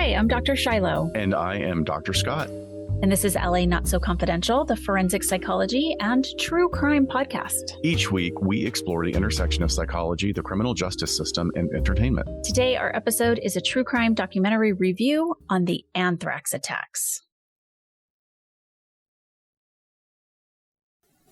Hi, I'm Dr. Shiloh. And I am Dr. Scott. And this is LA Not So Confidential, the forensic psychology and true crime podcast. Each week, we explore the intersection of psychology, the criminal justice system, and entertainment. Today, our episode is a true crime documentary review on the Anthrax attacks.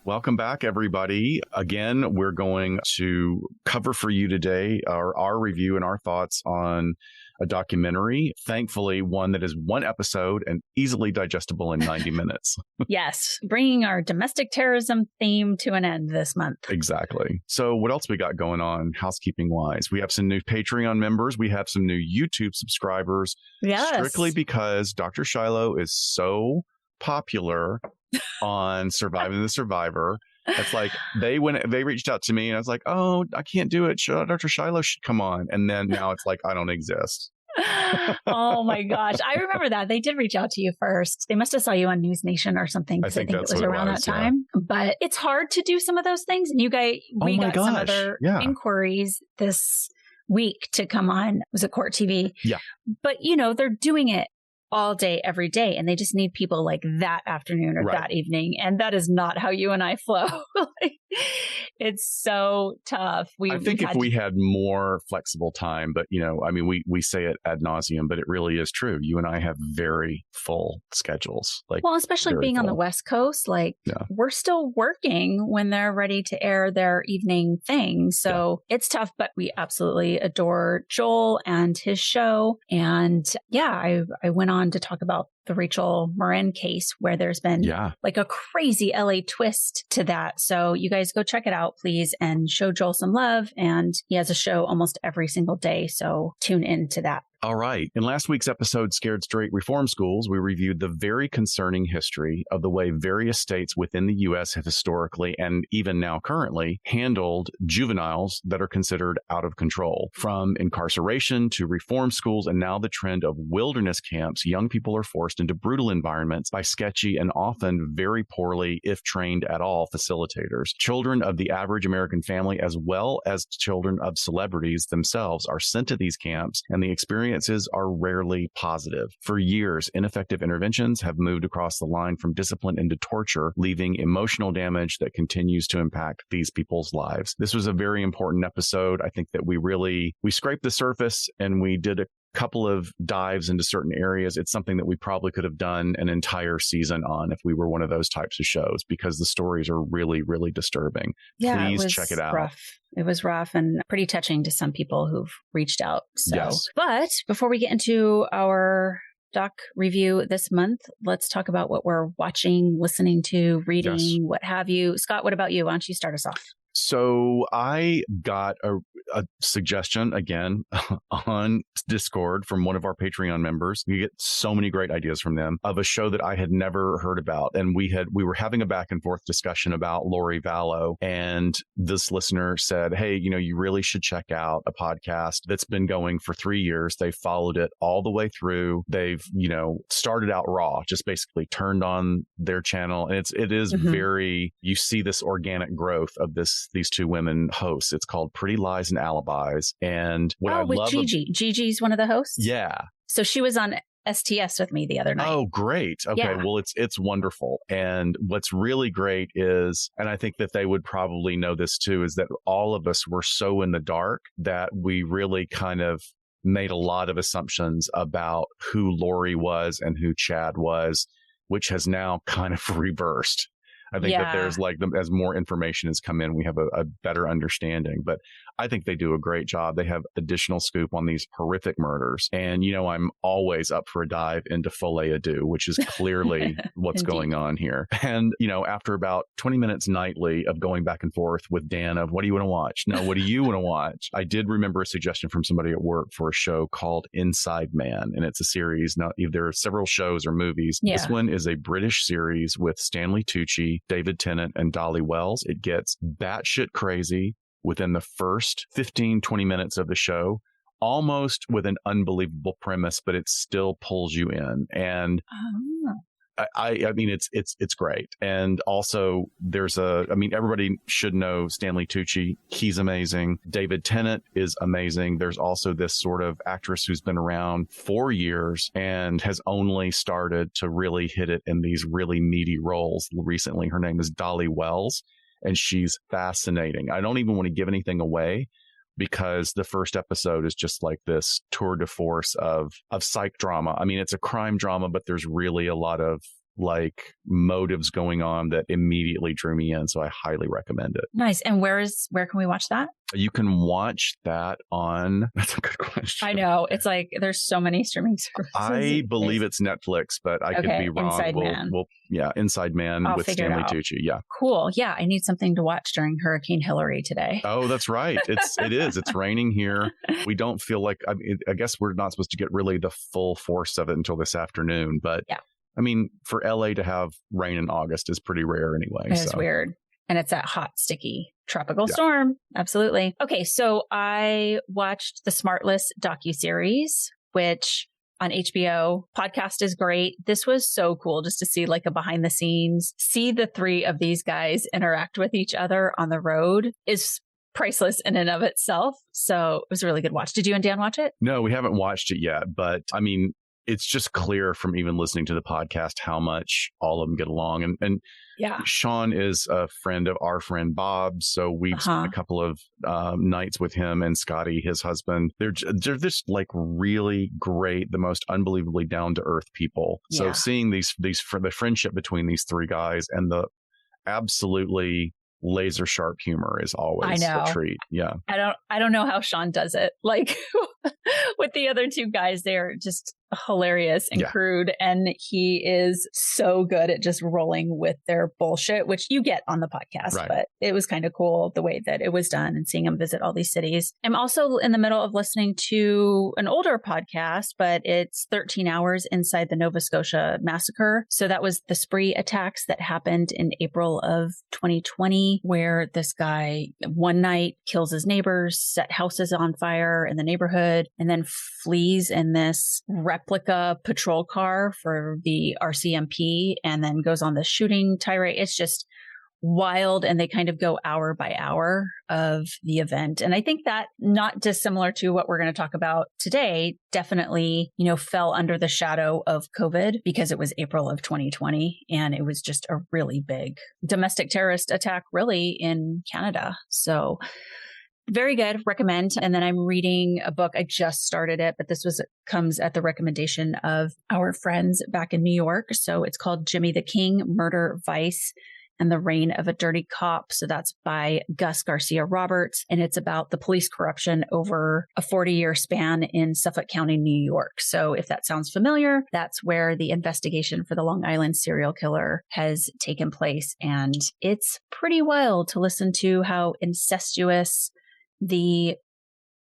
Welcome back, everybody. Again, we're going to cover for you today our review and our thoughts on a documentary, thankfully one that is one episode and easily digestible in 90 minutes. Yes, bringing our domestic terrorism theme to an end this month. Exactly. So what else we got going on housekeeping-wise? We have some new Patreon members. We have some new YouTube subscribers. Yes. Strictly because Dr. Shiloh is so popular on Surviving the Survivor. It's like they reached out to me and I was like, oh, I can't do it. Dr. Shiloh should come on. And then now it's like, I don't exist. Oh my gosh. I remember that. They did reach out to you first. They must have saw you on News Nation or something. I think it was around that time. Yeah. But it's hard to do some of those things. And we got some other inquiries this week to come on. Was it Court TV? Yeah. But, they're doing it all day, every day. And they just need people like that afternoon or that evening. And that is not how you and I flow. It's so tough. I think if we had more flexible time, but we say it ad nauseum, but it really is true. You and I have very full schedules. Especially being on the West Coast, we're still working when they're ready to air their evening thing. So it's tough, but we absolutely adore Joel and his show. And I went on to talk about the Rachel Marin case where there's been like a crazy LA twist to that. So you guys go check it out, please, and show Joel some love. And he has a show almost every single day. So tune into that. All right. In last week's episode, Scared Straight Reform Schools, we reviewed the very concerning history of the way various states within the U.S. have historically and even now currently handled juveniles that are considered out of control. From incarceration to reform schools and now the trend of wilderness camps, young people are forced into brutal environments by sketchy and often very poorly, if trained at all, facilitators. Children of the average American family, as well as children of celebrities themselves, are sent to these camps, and the experiences are rarely positive. For years, ineffective interventions have moved across the line from discipline into torture, leaving emotional damage that continues to impact these people's lives. This was a very important episode. I think that we scraped the surface and we did a couple of dives into certain areas. It's something that we probably could have done an entire season on if we were one of those types of shows, because the stories are really, really disturbing. Yeah, please check it out. Rough. It was rough and pretty touching to some people who've reached out. So, yes. But before we get into our doc review this month, let's talk about what we're watching, listening to, reading, what have you. Scott, what about you? Why don't you start us off? So I got a suggestion again on Discord from one of our Patreon members. You get so many great ideas from them of a show that I had never heard about. And we were having a back and forth discussion about Lori Vallow. And this listener said, hey, you really should check out a podcast that's been going for 3 years. They followed it all the way through. They've, started out raw, just basically turned on their channel. And it is very, you see this organic growth of these two women hosts. It's called Pretty Lies and Alibis. And what I love Gigi. Gigi's one of the hosts? Yeah. So she was on STS with me the other night. Oh, great. Okay. Yeah. Well, it's wonderful. And what's really great is, and I think that they would probably know this too, is that all of us were so in the dark that we really kind of made a lot of assumptions about who Lori was and who Chad was, which has now kind of reversed. I think that there's as more information has come in, we have a better understanding. But I think they do a great job. They have additional scoop on these horrific murders. And, I'm always up for a dive into Folie à Deux, which is clearly what's going on here. And, after about 20 minutes nightly of going back and forth with Dan of what do you want to watch? No, what do you want to watch? I did remember a suggestion from somebody at work for a show called Inside Man. And it's a series. Now, there are several shows or movies. Yeah. This one is a British series with Stanley Tucci, David Tennant, and Dolly Wells. It gets batshit crazy within the first 15, 20 minutes of the show, almost with an unbelievable premise, but it still pulls you in. And I mean, it's great. And also everybody should know Stanley Tucci. He's amazing. David Tennant is amazing. There's also this sort of actress who's been around 4 years and has only started to really hit it in these really meaty roles recently. Her name is Dolly Wells, and she's fascinating. I don't even want to give anything away, because the first episode is just like this tour de force of psych drama. I mean, it's a crime drama, but there's really a lot of like motives going on that immediately drew me in. So I highly recommend it. Nice. And where can we watch that? You can watch that on, that's a good question. I know. It's like, there's so many streaming services. I believe it's Netflix, but I could be wrong. Inside Man. Inside Man with Stanley Tucci. Yeah. Cool. Yeah. I need something to watch during Hurricane Hillary today. Oh, that's right. It's raining here. We don't feel like, I guess we're not supposed to get really the full force of it until this afternoon, but yeah. I mean, for LA to have rain in August is pretty rare anyway. It's weird. And it's that hot, sticky tropical storm. Absolutely. Okay. So I watched the Smartless docuseries, which on HBO. Podcast is great. This was so cool just to see like a behind the scenes, see the three of these guys interact with each other on the road is priceless in and of itself. So it was a really good watch. Did you and Dan watch it? No, we haven't watched it yet, but I mean, it's just clear from even listening to the podcast how much all of them get along. And yeah, Sean is a friend of our friend Bob. So we've spent a couple of nights with him and Scotty, his husband. They're just like really great, the most unbelievably down to earth people. Yeah. So seeing the friendship between these three guys and the absolutely laser sharp humor is always a treat. Yeah. I don't know how Sean does it. Like with the other two guys, they're just hilarious and crude. And he is so good at just rolling with their bullshit, which you get on the podcast. Right. But it was kind of cool the way that it was done and seeing him visit all these cities. I'm also in the middle of listening to an older podcast, but it's 13 Hours Inside the Nova Scotia Massacre. So that was the spree attacks that happened in April of 2020, where this guy one night kills his neighbors, set houses on fire in the neighborhood, and then flees in this replica patrol car for the RCMP and then goes on the shooting tirade. It's just wild. And they kind of go hour by hour of the event. And I think that, not dissimilar to what we're going to talk about today, definitely, fell under the shadow of COVID because it was April of 2020. And it was just a really big domestic terrorist attack really in Canada. So very good. Recommend. And then I'm reading a book. I just started it, but this comes at the recommendation of our friends back in New York. So it's called Jimmy the King, Murder, Vice, and the Reign of a Dirty Cop. So that's by Gus Garcia Roberts. And it's about the police corruption over a 40-year span in Suffolk County, New York. So if that sounds familiar, that's where the investigation for the Long Island serial killer has taken place. And it's pretty wild to listen to how incestuous the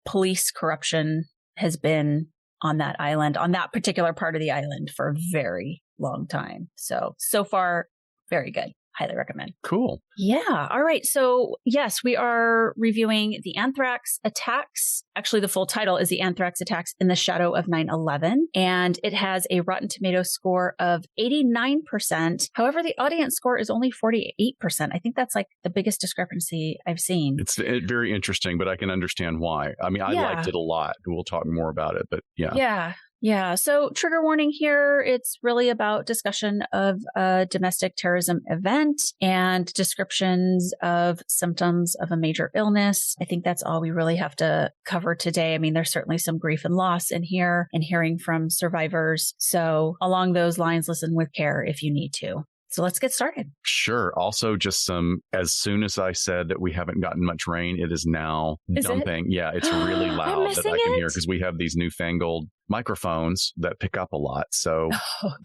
police corruption has been on that island, on that particular part of the island for a very long time. So far, very good. Highly recommend. Cool. Yeah. All right. So yes, we are reviewing the Anthrax attacks. Actually, the full title is The Anthrax Attacks in the Shadow of 9/11. And it has a Rotten Tomatoes score of 89%. However, the audience score is only 48%. I think that's like the biggest discrepancy I've seen. It's very interesting, but I can understand why. I mean, I liked it a lot. We'll talk more about it, but yeah. Yeah. Yeah. So trigger warning here. It's really about discussion of a domestic terrorism event and descriptions of symptoms of a major illness. I think that's all we really have to cover today. I mean, there's certainly some grief and loss in here and hearing from survivors. So along those lines, listen with care if you need to. So let's get started. Sure. Also, just as soon as I said that we haven't gotten much rain, it is now dumping. Yeah, it's really loud that I can hear because we have these newfangled microphones that pick up a lot. So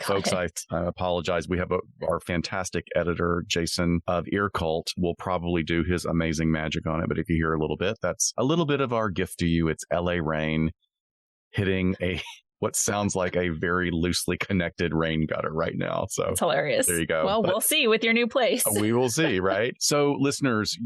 folks, I apologize. We have our fantastic editor, Jason of Ear Cult, will probably do his amazing magic on it. But if you hear a little bit, that's a little bit of our gift to you. It's LA rain hitting what sounds like a very loosely connected rain gutter right now. So it's hilarious. There you go. Well, we'll see with your new place. We will see, right? So listeners,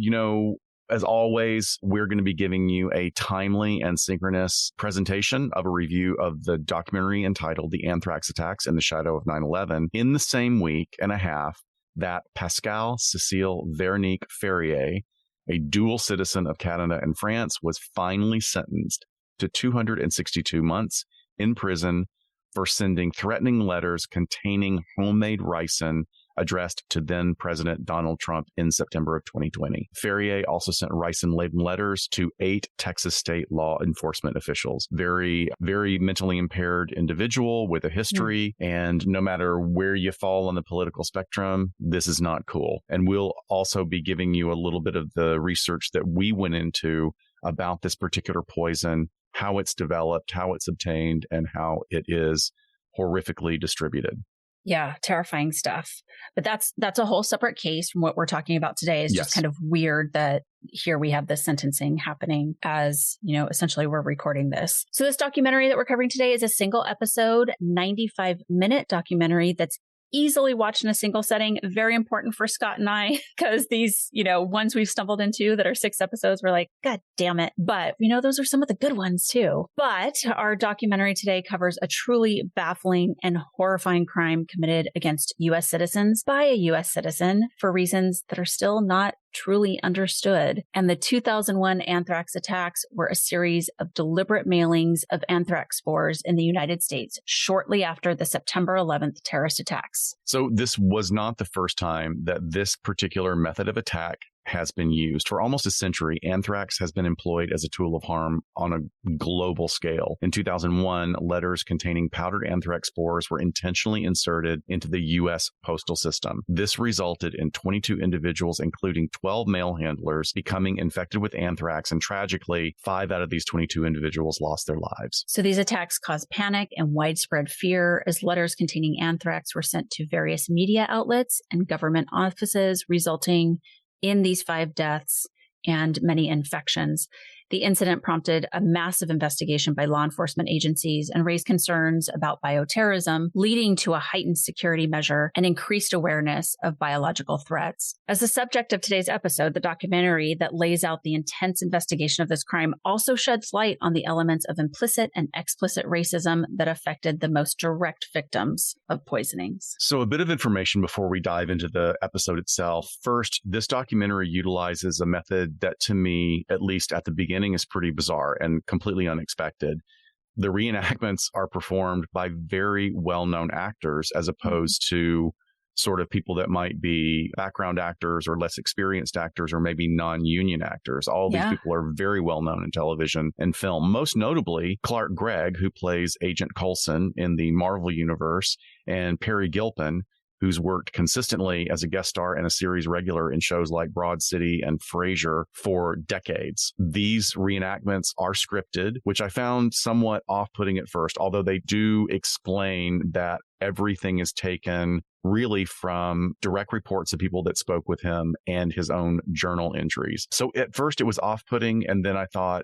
As always, we're going to be giving you a timely and synchronous presentation of a review of the documentary entitled The Anthrax Attacks in the Shadow of 9/11 in the same week and a half that Pascal Cécile Veronique Ferrier, a dual citizen of Canada and France, was finally sentenced to 262 months in prison for sending threatening letters containing homemade ricin addressed to then President Donald Trump in September of 2020. Ferrier also sent ricin-laden letters to 8 Texas state law enforcement officials. Very, very mentally impaired individual with a history. And no matter where you fall on the political spectrum, this is not cool. And we'll also be giving you a little bit of the research that we went into about this particular poison, how it's developed, how it's obtained, and how it is horrifically distributed. Yeah, terrifying stuff. But that's a whole separate case from what we're talking about today. It's just kind of weird that here we have this sentencing happening as, essentially we're recording this. So this documentary that we're covering today is a single episode, 95-minute documentary that's easily watched in a single setting. Very important for Scott and I, because these, ones we've stumbled into that are 6 episodes, we're like, God damn it. But, those are some of the good ones too. But our documentary today covers a truly baffling and horrifying crime committed against U.S. citizens by a U.S. citizen for reasons that are still not truly understood. And the 2001 anthrax attacks were a series of deliberate mailings of anthrax spores in the United States shortly after the September 11th terrorist attacks. So this was not the first time that this particular method of attack has been used. For almost a century, anthrax has been employed as a tool of harm on a global scale. In 2001, letters containing powdered anthrax spores were intentionally inserted into the U.S. postal system. This resulted in 22 individuals, including 12 mail handlers, becoming infected with anthrax, and tragically, 5 out of these 22 individuals lost their lives. So these attacks caused panic and widespread fear as letters containing anthrax were sent to various media outlets and government offices, resulting in these 5 deaths and many infections. The incident prompted a massive investigation by law enforcement agencies and raised concerns about bioterrorism, leading to a heightened security measure and increased awareness of biological threats. As the subject of today's episode, the documentary that lays out the intense investigation of this crime also sheds light on the elements of implicit and explicit racism that affected the most direct victims of poisonings. So a bit of information before we dive into the episode itself. First, this documentary utilizes a method that, to me, at least at the beginning, is pretty bizarre and completely unexpected. The reenactments are performed by very well-known actors as opposed to sort of people that might be background actors or less experienced actors or maybe non-union actors. All these people are very well-known in television and film. Most notably, Clark Gregg, who plays Agent Coulson in the Marvel Universe, and Perry Gilpin, who's worked consistently as a guest star and a series regular in shows like Broad City and Frasier for decades. These reenactments are scripted, which I found somewhat off-putting at first, although they do explain that everything is taken really from direct reports of people that spoke with him and his own journal entries. So at first it was off-putting, and then I thought,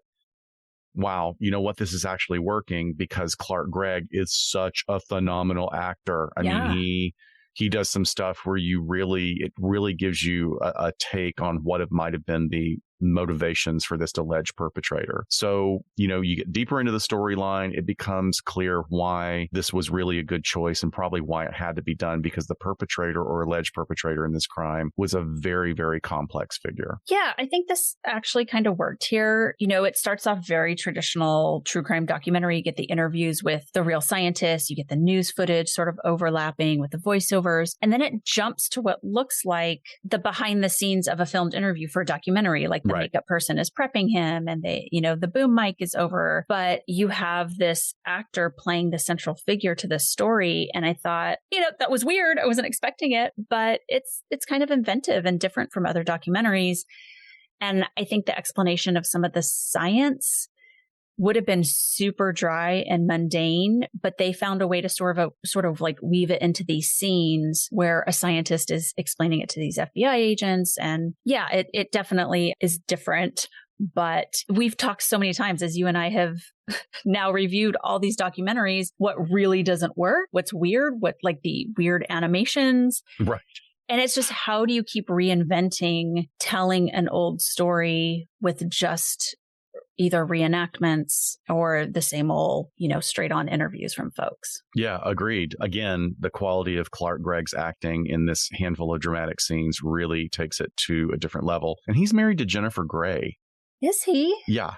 wow, you know what? This is actually working because Clark Gregg is such a phenomenal actor. I mean, he does some stuff where it really gives you a take on what it might have been the motivations for this alleged perpetrator. So, you get deeper into the storyline, it becomes clear why this was really a good choice and probably why it had to be done, because the perpetrator or alleged perpetrator in this crime was a very, very complex figure. Yeah, I think this actually kind of worked here. It starts off very traditional true crime documentary. You get the interviews with the real scientists, you get the news footage sort of overlapping with the voiceovers, and then it jumps to what looks like the behind the scenes of a filmed interview for a documentary, like the makeup person is prepping him and the boom mic is over, but you have this actor playing the central figure to this story. And I thought, that was weird. I wasn't expecting it, but it's kind of inventive and different from other documentaries. And I think the explanation of some of the science would have been super dry and mundane, but they found a way to sort of like weave it into these scenes where a scientist is explaining it to these FBI agents. And yeah, it definitely is different. But we've talked so many times, as you and I have now reviewed all these documentaries, what really doesn't work, what's weird, what like the weird animations. Right. And it's just, how do you keep reinventing telling an old story with just either reenactments or the same old, straight on interviews from folks? Yeah, agreed. Again, the quality of Clark Gregg's acting in this handful of dramatic scenes really takes it to a different level. And he's married to Jennifer Grey. Is he? Yeah.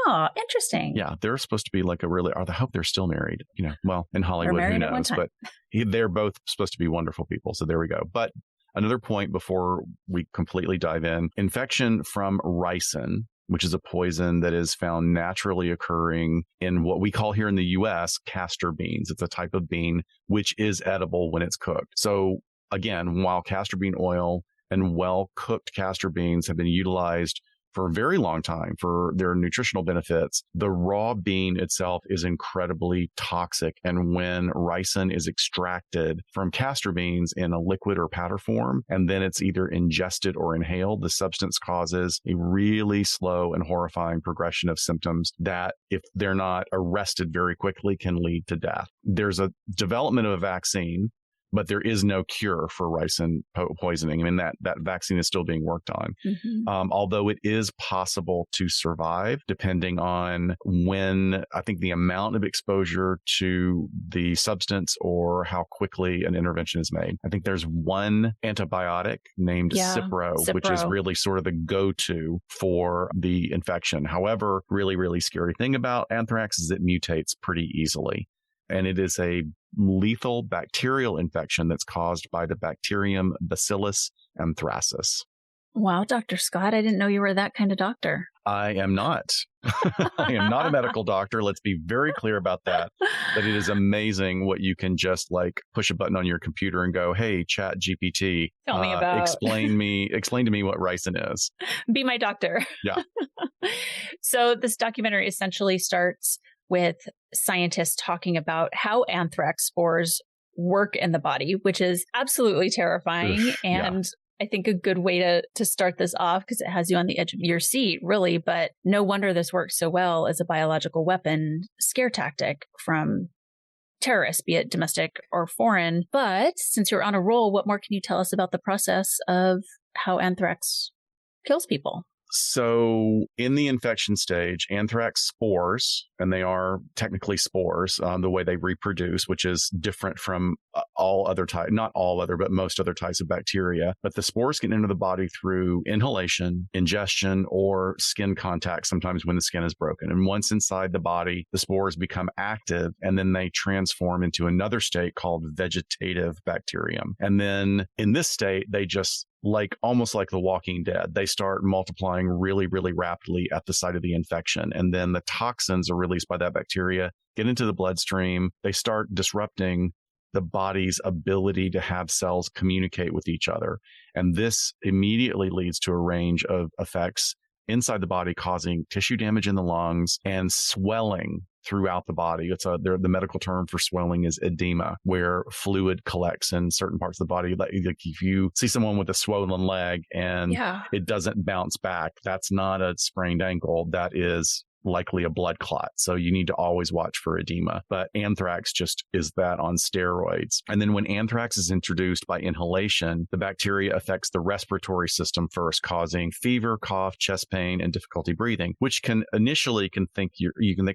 Oh, interesting. Yeah, they're supposed to be like I hope they're still married, well, in Hollywood, who knows, but they're both supposed to be wonderful people. So there we go. But another point before we completely dive in, infection from ricin, which is a poison that is found naturally occurring in what we call here in the U.S. castor beans. It's a type of bean which is edible when it's cooked. So again, while castor bean oil and well-cooked castor beans have been utilized for a very long time for their nutritional benefits, the raw bean itself is incredibly toxic. And when ricin is extracted from castor beans in a liquid or powder form, and then it's either ingested or inhaled, the substance causes a really slow and horrifying progression of symptoms that, if they're not arrested very quickly, can lead to death. There's a development of a vaccine, but there is no cure for ricin poisoning. I mean, that vaccine is still being worked on. Mm-hmm. Although it is possible to survive depending on I think the amount of exposure to the substance or how quickly an intervention is made. I think there's one antibiotic named Cipro, which is really sort of the go-to for the infection. However, really, really scary thing about anthrax is it mutates pretty easily. And it is a lethal bacterial infection that's caused by the bacterium Bacillus anthracis. Wow, Dr. Scott, I didn't know you were that kind of doctor. I am not. I am not a medical doctor. Let's be very clear about that. But it is amazing what you can just push a button on your computer and go, hey, Chat GPT, tell me about. explain to me what ricin is. Be my doctor. Yeah. So this documentary essentially starts with scientists talking about how anthrax spores work in the body, which is absolutely terrifying. And I think a good way to start this off, because it has you on the edge of your seat, really. But no wonder this works so well as a biological weapon scare tactic from terrorists, be it domestic or foreign. But since you're on a roll, what more can you tell us about the process of how anthrax kills people? So in the infection stage, anthrax spores, and they are technically spores, the way they reproduce, which is different from all other types, not all other, but most other types of bacteria. But the spores get into the body through inhalation, ingestion, or skin contact, sometimes when the skin is broken. And once inside the body, the spores become active, and then they transform into another state called vegetative bacterium. And then in this state, they just almost like The Walking Dead, they start multiplying really, really rapidly at the site of the infection. And then the toxins are released by that bacteria, get into the bloodstream. They start disrupting the body's ability to have cells communicate with each other. And this immediately leads to a range of effects inside the body, causing tissue damage in the lungs and swelling throughout the body. The medical term for swelling is edema, where fluid collects in certain parts of the body. Like if you see someone with a swollen leg and it doesn't bounce back, that's not a sprained ankle. That is likely a blood clot. So you need to always watch for edema. But anthrax just is that on steroids. And then when anthrax is introduced by inhalation, the bacteria affects the respiratory system first, causing fever, cough, chest pain, and difficulty breathing, which can initially think,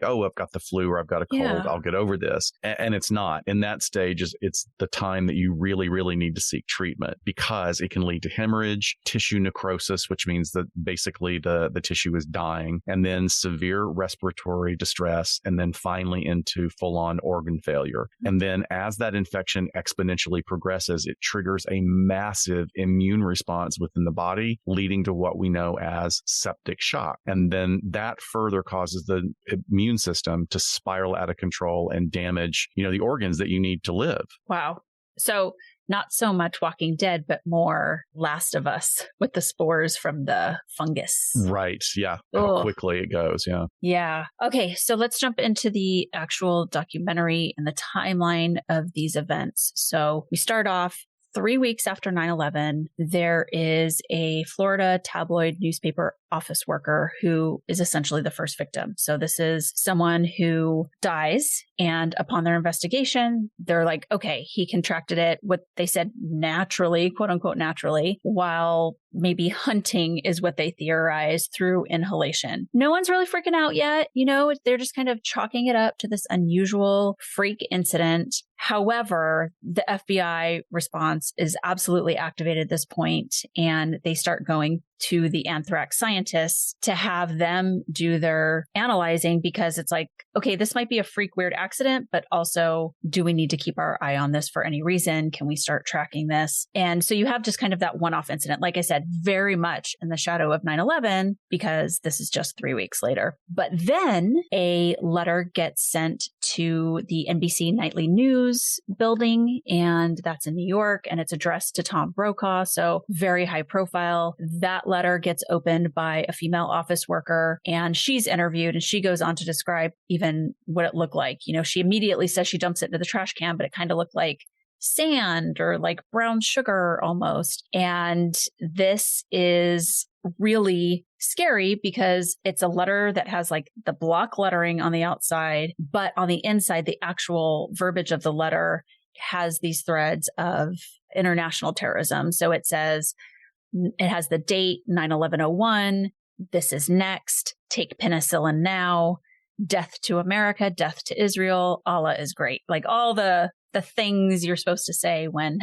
oh, I've got the flu or I've got a cold, I'll get over this. And it's not. In that stage, it's the time that you really, really need to seek treatment, because it can lead to hemorrhage, tissue necrosis, which means that basically the tissue is dying, and then severe respiratory distress, and then finally into full-on organ failure. And then as that infection exponentially progresses, it triggers a massive immune response within the body, leading to what we know as septic shock. And then that further causes the immune system to spiral out of control and damage, the organs that you need to live. Wow. So not so much Walking Dead, but more Last of Us with the spores from the fungus. Right. Yeah. How quickly it goes. Yeah. Yeah. Okay. So let's jump into the actual documentary and the timeline of these events. So we start off 3 weeks after 9/11. There is a Florida tabloid newspaper office worker who is essentially the first victim. So this is someone who dies, and upon their investigation, they're like, okay, he contracted it, what they said naturally, quote unquote, naturally, while maybe hunting is what they theorized through inhalation. No one's really freaking out yet. They're just kind of chalking it up to this unusual freak incident. However, the FBI response is absolutely activated at this point, and they start going to the Anthrax scientists to have them do their analyzing, because it's like, okay, this might be a freak weird accident, but also, do we need to keep our eye on this for any reason? Can we start tracking this? And so you have just kind of that one-off incident, like I said, very much in the shadow of 9/11, because this is just 3 weeks later. But then a letter gets sent to the NBC Nightly News building, and that's in New York, and it's addressed to Tom Brokaw. So very high profile. That letter gets opened by a female office worker, and she's interviewed, and she goes on to describe even what it looked like. She immediately says she dumps it into the trash can, but it kind of looked like sand or like brown sugar almost. And this is really scary because it's a letter that has like the block lettering on the outside, but on the inside, the actual verbiage of the letter has these threads of international terrorism. So it says, it has the date 9/11/01. This is next. Take penicillin now. Death to America. Death to Israel. Allah is great. Like all the things you're supposed to say when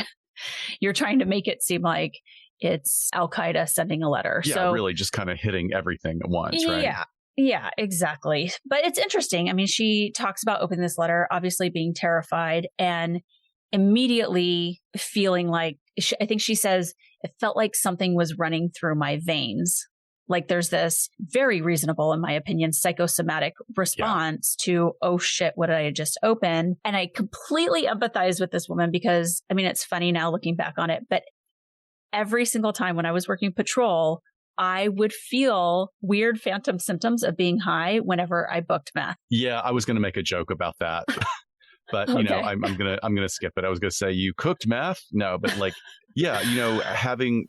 you're trying to make it seem like it's Al-Qaeda sending a letter. Yeah, so really just kind of hitting everything at once, right? Yeah, exactly. But it's interesting. I mean, she talks about opening this letter, obviously being terrified and immediately feeling like, I think she says, it felt like something was running through my veins. Like there's this very reasonable, in my opinion, psychosomatic response to, oh shit, what did I just open? And I completely empathize with this woman because, I mean, it's funny now looking back on it, but every single time when I was working patrol, I would feel weird phantom symptoms of being high whenever I booked meth. Yeah, I was going to make a joke about that. But, Okay. I'm going to skip it. I was going to say, you cooked meth? No, but like, yeah, having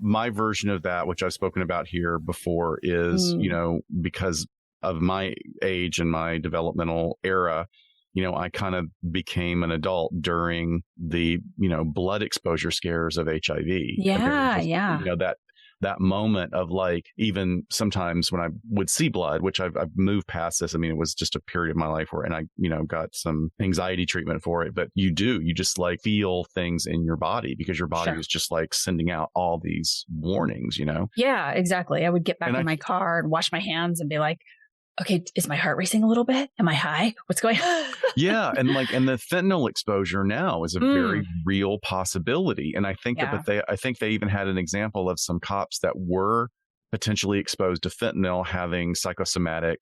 my version of that, which I've spoken about here before, is, because of my age and my developmental era, I kind of became an adult during the, blood exposure scares of HIV. Yeah. That moment of like, even sometimes when I would see blood, which I've moved past this. I mean, it was just a period of my life where, and I, got some anxiety treatment for it, but you just like feel things in your body because your body was just like sending out all these warnings, Yeah, exactly. I would get back in my car and wash my hands and be like, okay, is my heart racing a little bit? Am I high? What's going on? Yeah. And the fentanyl exposure now is a very real possibility. And I think I think they even had an example of some cops that were potentially exposed to fentanyl having psychosomatic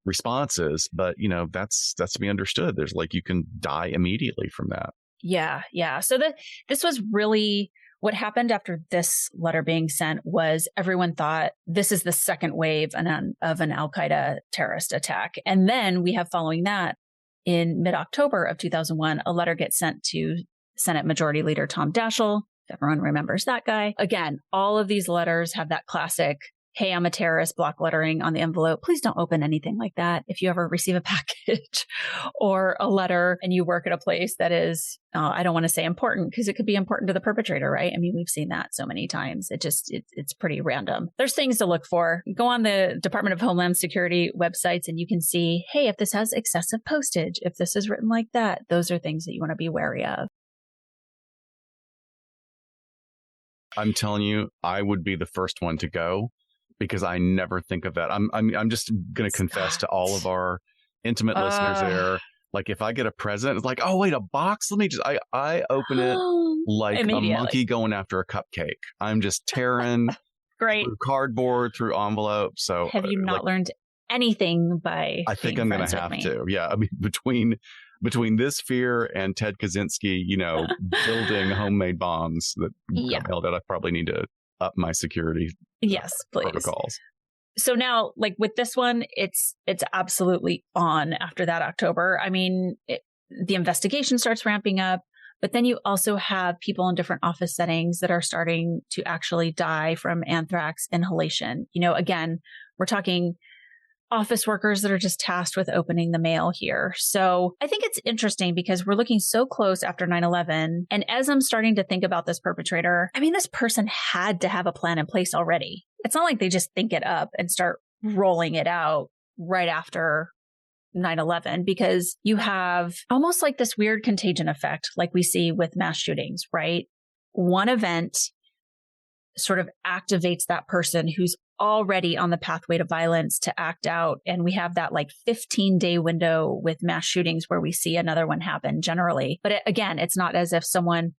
responses. But, that's to be understood. There's like, you can die immediately from that. Yeah. So this was really what happened after this letter being sent was everyone thought this is the second wave of an Al-Qaeda terrorist attack. And then we have following that in mid-October of 2001, a letter gets sent to Senate Majority Leader Tom Daschle. If everyone remembers that guy. Again, all of these letters have that classic, hey, I'm a terrorist, block lettering on the envelope. Please don't open anything like that. If you ever receive a package or a letter and you work at a place that is, I don't want to say important because it could be important to the perpetrator, right? I mean, we've seen that so many times. It's pretty random. There's things to look for. Go on the Department of Homeland Security websites and you can see, hey, if this has excessive postage, if this is written like that, those are things that you want to be wary of. I'm telling you, I would be the first one to go. Because I never think of that. I'm just going to confess to all of our intimate listeners there. Like if I get a present, it's like, oh wait, a box. Let me just I open it like a monkey going after a cupcake. I'm just tearing through cardboard, through envelopes. So have you not learned anything by? I think I'm going to have to. Yeah, I mean between this fear and Ted Kaczynski, building homemade bombs that got held out, I probably need to up my security protocols. So now, like with this one, it's absolutely on after that October. I mean, the investigation starts ramping up. But then you also have people in different office settings that are starting to actually die from anthrax inhalation. Again, we're talking office workers that are just tasked with opening the mail here. So I think it's interesting because we're looking so close after 9/11. And as I'm starting to think about this perpetrator, this person had to have a plan in place already. It's not like they just think it up and start rolling it out right after 9/11, because you have almost like this weird contagion effect, like we see with mass shootings, right? One event sort of activates that person who's already on the pathway to violence to act out. And we have that like 15-day window with mass shootings where we see another one happen generally. But again, it's not as if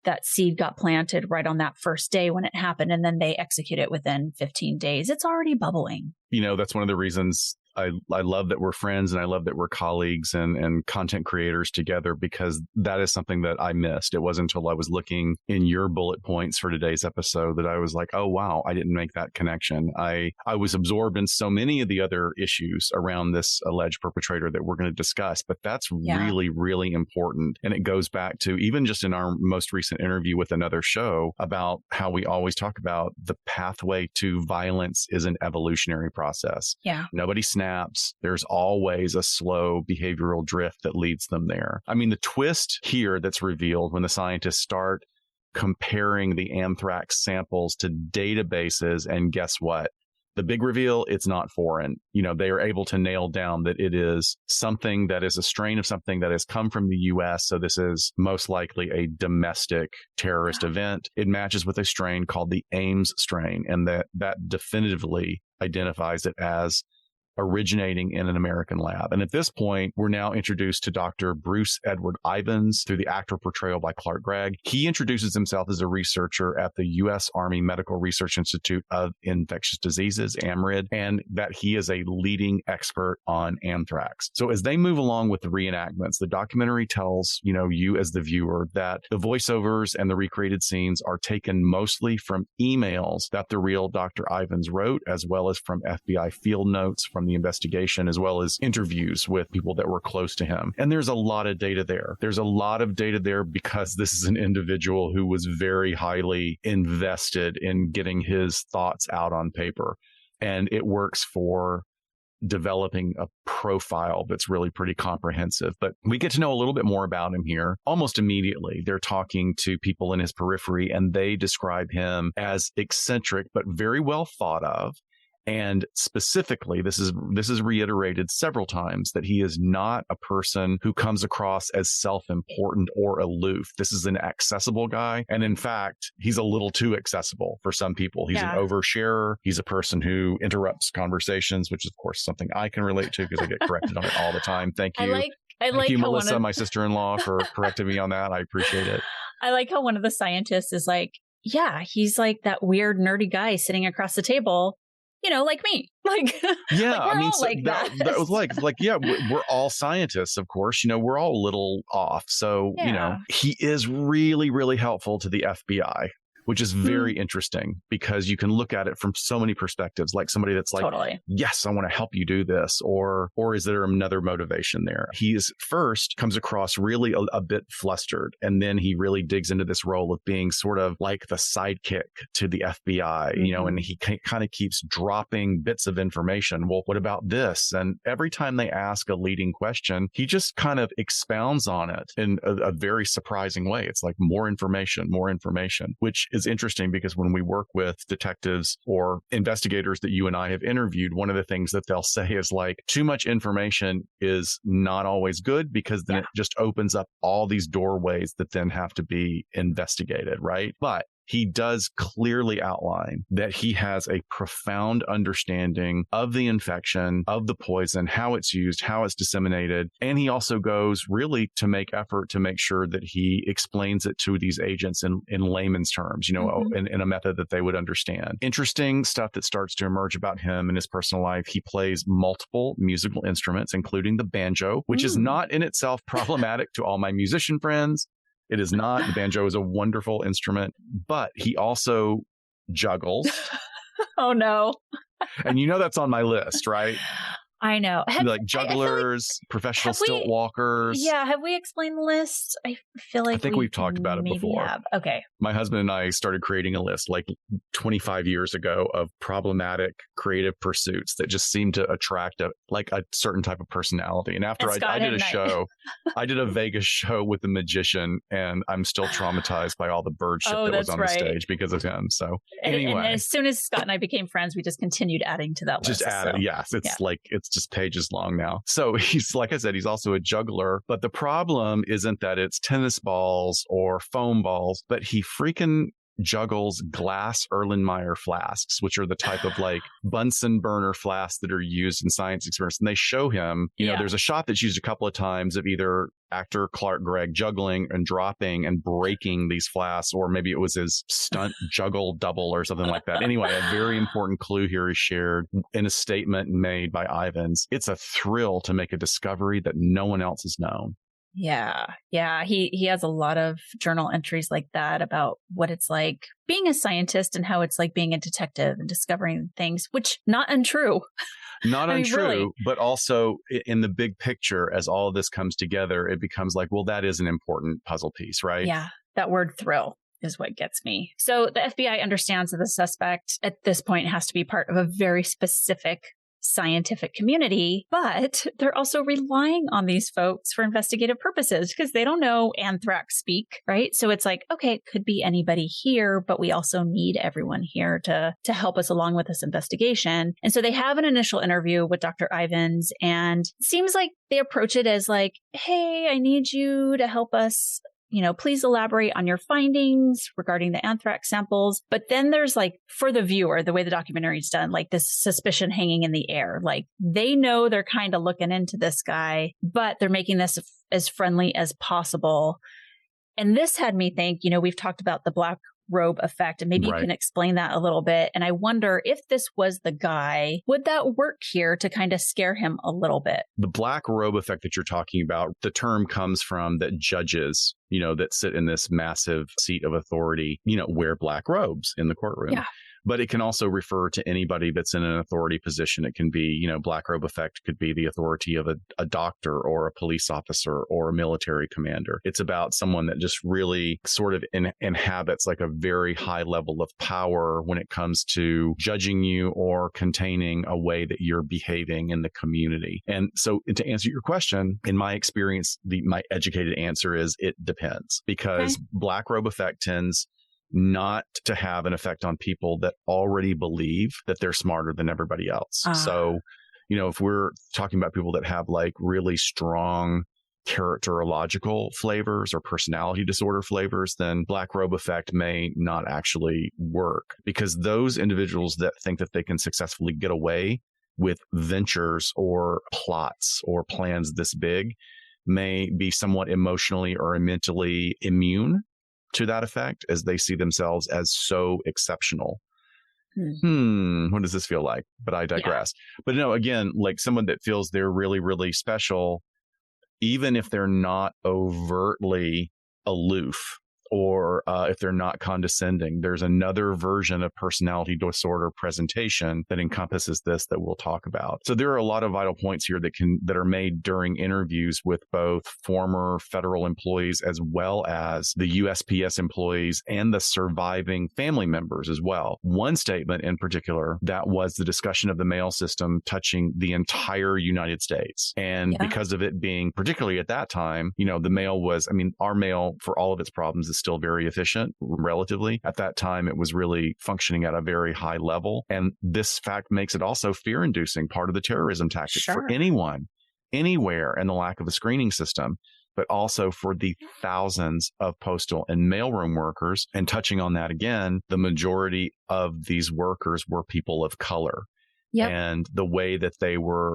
that seed got planted right on that first day when it happened and then they execute it within 15 days. It's already bubbling. That's one of the reasons I love that we're friends, and I love that we're colleagues and content creators together, because that is something that I missed. It wasn't until I was looking in your bullet points for today's episode that I was like, oh, wow, I didn't make that connection. I was absorbed in so many of the other issues around this alleged perpetrator that we're going to discuss, but that's really, really important. And it goes back to even just in our most recent interview with another show about how we always talk about the pathway to violence is an evolutionary process. Yeah. Nobody snaps. There's always a slow behavioral drift that leads them there. The twist here that's revealed when the scientists start comparing the anthrax samples to databases, and guess what? The big reveal, it's not foreign. They are able to nail down that it is something that is a strain of something that has come from the U.S. So this is most likely a domestic terrorist event. It matches with a strain called the Ames strain, and that definitively identifies it as originating in an American lab. And at this point, we're now introduced to Dr. Bruce Edward Ivins through the actor portrayal by Clark Gregg. He introduces himself as a researcher at the U.S. Army Medical Research Institute of Infectious Diseases, AMRID, and that he is a leading expert on anthrax. So as they move along with the reenactments, the documentary tells, you as the viewer, that the voiceovers and the recreated scenes are taken mostly from emails that the real Dr. Ivins wrote, as well as from FBI field notes from the investigation, as well as interviews with people that were close to him. And there's a lot of data there. There's a lot of data there because this is an individual who was very highly invested in getting his thoughts out on paper. And it works for developing a profile that's really pretty comprehensive. But we get to know a little bit more about him here almost immediately. They're talking to people in his periphery, and they describe him as eccentric, but very well thought of. And specifically, this is reiterated several times, that he is not a person who comes across as self-important or aloof. This is an accessible guy. And in fact, he's a little too accessible for some people. He's an oversharer. He's a person who interrupts conversations, which is, of course, something I can relate to because I get corrected on it all the time. Thank you. Thank you, Melissa, my sister-in-law, for correcting me on that. I appreciate it. I like how one of the scientists is like, he's like that weird nerdy guy sitting across the table, like me. That was like, we're all scientists, of course. We're all a little off. So, he is really, really helpful to the FBI, which is very interesting because you can look at it from so many perspectives, like somebody that's like, totally. Yes, I want to help you do this. Or is there another motivation there? He first comes across really a bit flustered. And then he really digs into this role of being sort of like the sidekick to the FBI, and he kind of keeps dropping bits of information. Well, what about this? And every time they ask a leading question, he just kind of expounds on it in a very surprising way. It's like more information, which is interesting because when we work with detectives or investigators that you and I have interviewed, one of the things that they'll say is like, too much information is not always good because then it just opens up all these doorways that then have to be investigated, right? But he does clearly outline that he has a profound understanding of the infection, of the poison, how it's used, how it's disseminated. And he also goes really to make effort to make sure that he explains it to these agents in layman's terms, in a method that they would understand. Interesting stuff that starts to emerge about him in his personal life. He plays multiple musical instruments, including the banjo, which is not in itself problematic to all my musician friends. It is not. The banjo is a wonderful instrument, but he also juggles. Oh, no. And that's on my list, right? I know. Like jugglers, professional stilt walkers. Yeah. Have we explained the list? I feel like we've talked about it before. Have. Okay. My husband and I started creating a list like 25 years ago of problematic creative pursuits that just seem to attract a certain type of personality. And after I did a show, I did a Vegas show with a magician, and I'm still traumatized by all the bird shit that was on the stage because of him. So anyway. And as soon as Scott and I became friends, we just continued adding to that list. Just added. Yes. It's just pages long now. So he's, like I said, he's also a juggler. But the problem isn't that it's tennis balls or foam balls, but he freaking juggles glass Erlenmeyer flasks, which are the type of like Bunsen burner flasks that are used in science experiments. And they show him, there's a shot that's used a couple of times of either actor Clark Gregg juggling and dropping and breaking these flasks, or maybe it was his stunt juggle double or something like that. Anyway, a very important clue here is shared in a statement made by Ivins. It's a thrill to make a discovery that no one else has known. Yeah. He has a lot of journal entries like that about what it's like being a scientist and how it's like being a detective and discovering things, which not untrue. Not untrue, really. But also in the big picture, as all of this comes together, it becomes like, well, that is an important puzzle piece, right? Yeah. That word thrill is what gets me. So the FBI understands that the suspect at this point has to be part of a very specific scientific community, but they're also relying on these folks for investigative purposes because they don't know anthrax speak, right? So it's like, okay, it could be anybody here, but we also need everyone here to help us along with this investigation. And so they have an initial interview with Dr. Ivins, and it seems like they approach it as like, hey, I need you to help us, please elaborate on your findings regarding the anthrax samples. But then there's like, for the viewer, the way the documentary is done, like this suspicion hanging in the air. Like they know they're kind of looking into this guy, but they're making this as friendly as possible. And this had me think, we've talked about the black robe effect, and maybe you can explain that a little bit. And I wonder if this was the guy, would that work here to kind of scare him a little bit? The black robe effect that you're talking about, the term comes from that judges, that sit in this massive seat of authority, wear black robes in the courtroom. Yeah. But it can also refer to anybody that's in an authority position. It can be, black robe effect could be the authority of a doctor or a police officer or a military commander. It's about someone that just really sort of inhabits like a very high level of power when it comes to judging you or containing a way that you're behaving in the community. And so to answer your question, in my experience, my educated answer is it depends, because black robe effect tends not to have an effect on people that already believe that they're smarter than everybody else. So, if we're talking about people that have like really strong characterological flavors or personality disorder flavors, then black robe effect may not actually work, because those individuals that think that they can successfully get away with ventures or plots or plans this big may be somewhat emotionally or mentally immune to that effect, as they see themselves as so exceptional. What does this feel like? But I digress. Yeah. But again, like someone that feels they're really, really special, even if they're not overtly aloof, or if they're not condescending, there's another version of personality disorder presentation that encompasses this that we'll talk about. So there are a lot of vital points here that are made during interviews with both former federal employees as well as the USPS employees and the surviving family members as well. One statement in particular, that was the discussion of the mail system touching the entire United States. And because of it being, particularly at that time, the mail was, our mail, for all of its problems, is still very efficient relatively. At that time, it was really functioning at a very high level. And this fact makes it also fear-inducing, part of the terrorism tactic for anyone, anywhere, and the lack of a screening system, but also for the thousands of postal and mailroom workers. And touching on that again, the majority of these workers were people of color. Yep. And the way that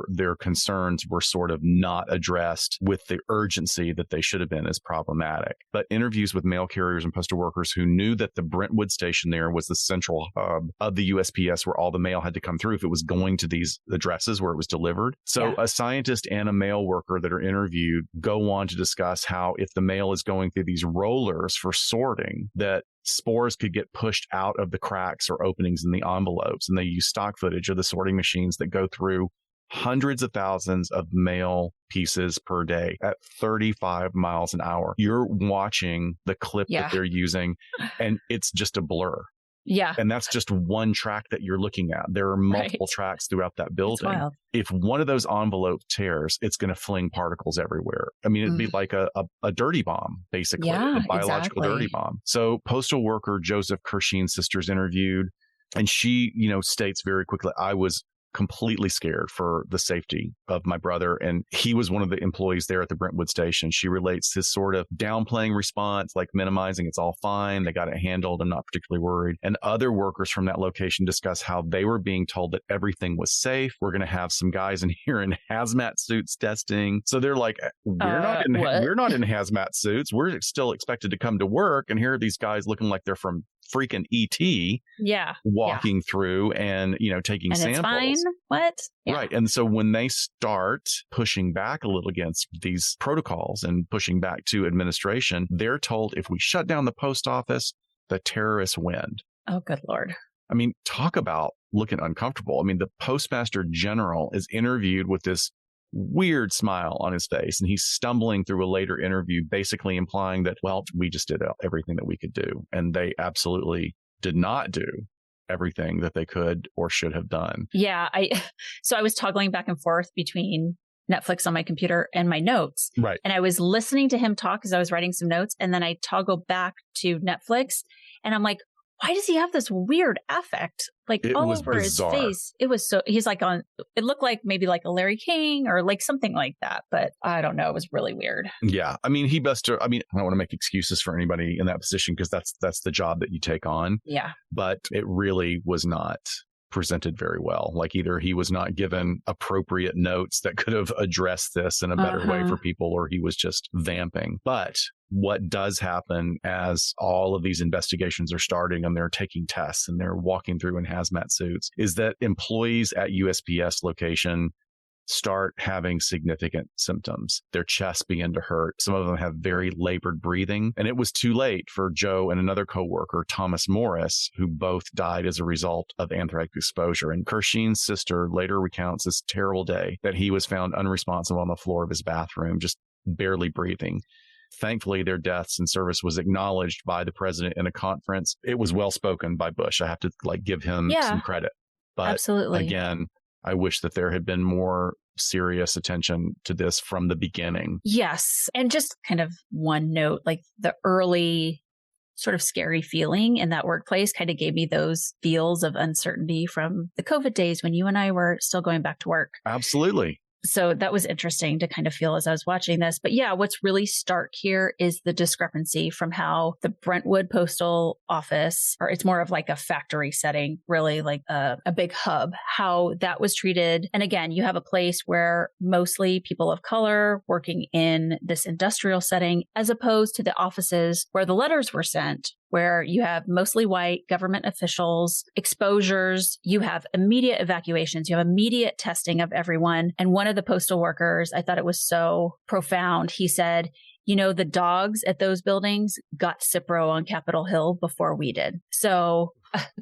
their concerns were sort of not addressed with the urgency that they should have been is problematic. But interviews with mail carriers and postal workers who knew that the Brentwood station there was the central hub of the USPS where all the mail had to come through if it was going to these addresses where it was delivered. So a scientist and a mail worker that are interviewed go on to discuss how if the mail is going through these rollers for sorting, that spores could get pushed out of the cracks or openings in the envelopes. And they use stock footage of the sorting machines that go through hundreds of thousands of mail pieces per day at 35 miles an hour. You're watching the clip that they're using, and it's just a blur. Yeah. And that's just one track that you're looking at. There are multiple tracks throughout that building. If one of those envelopes tears, it's going to fling particles everywhere. I mean, it'd be like a dirty bomb, basically, a biological dirty bomb. So postal worker Joseph Kirschen's sister's interviewed, and she, states very quickly, I was completely scared for the safety of my brother. And he was one of the employees there at the Brentwood station. She relates his sort of downplaying response, like minimizing, it's all fine. They got it handled. I'm not particularly worried. And other workers from that location discuss how they were being told that everything was safe. We're going to have some guys in here in hazmat suits testing. So they're like, we're not in hazmat suits. We're still expected to come to work. And here are these guys looking like they're from freaking ET walking through and, taking samples. It's fine. What? Yeah. Right. And so when they start pushing back a little against these protocols and pushing back to administration, they're told if we shut down the post office, the terrorists win. Oh, good Lord. I mean, talk about looking uncomfortable. I mean, the Postmaster General is interviewed with this weird smile on his face, and he's stumbling through a later interview, basically implying that, well, we just did everything that we could do. And they absolutely did not do everything that they could or should have done. Yeah. So I was toggling back and forth between Netflix on my computer and my notes. Right. And I was listening to him talk as I was writing some notes. And then I toggled back to Netflix, and I'm like, why does he have this weird affect all over bizarre. his face? It was he's like it looked like maybe like a Larry King or like something like that. But I don't know. It was really weird. Yeah. I mean, I don't want to make excuses for anybody in that position because that's the job that you take on. Yeah. But it really was not presented very well. Like either he was not given appropriate notes that could have addressed this in a better way for people, or he was just vamping. But what does happen as all of these investigations are starting and they're taking tests and they're walking through in hazmat suits is that employees at USPS location start having significant symptoms. Their chests begin to hurt. Some of them have very labored breathing. And it was too late for Joe and another coworker, Thomas Morris, who both died as a result of anthrax exposure. And Kirschen's sister later recounts this terrible day that he was found unresponsive on the floor of his bathroom, just barely breathing. Thankfully, their deaths in service was acknowledged by the president in a conference. It was well spoken by Bush. I have to give him some credit. But absolutely. Again, I wish that there had been more serious attention to this from the beginning. Yes. And just kind of one note, like the early sort of scary feeling in that workplace kind of gave me those feels of uncertainty from the COVID days when you and I were still going back to work. Absolutely. So that was interesting to kind of feel as I was watching this. But yeah, what's really stark here is the discrepancy from how the Brentwood Postal Office, or it's more of like a factory setting, really like a big hub, how that was treated. And again, you have a place where mostly people of color working in this industrial setting, as opposed to the offices where the letters were sent, where you have mostly white government officials, exposures, you have immediate evacuations, you have immediate testing of everyone. And one of the postal workers, I thought it was so profound. He said, the dogs at those buildings got Cipro on Capitol Hill before we did. So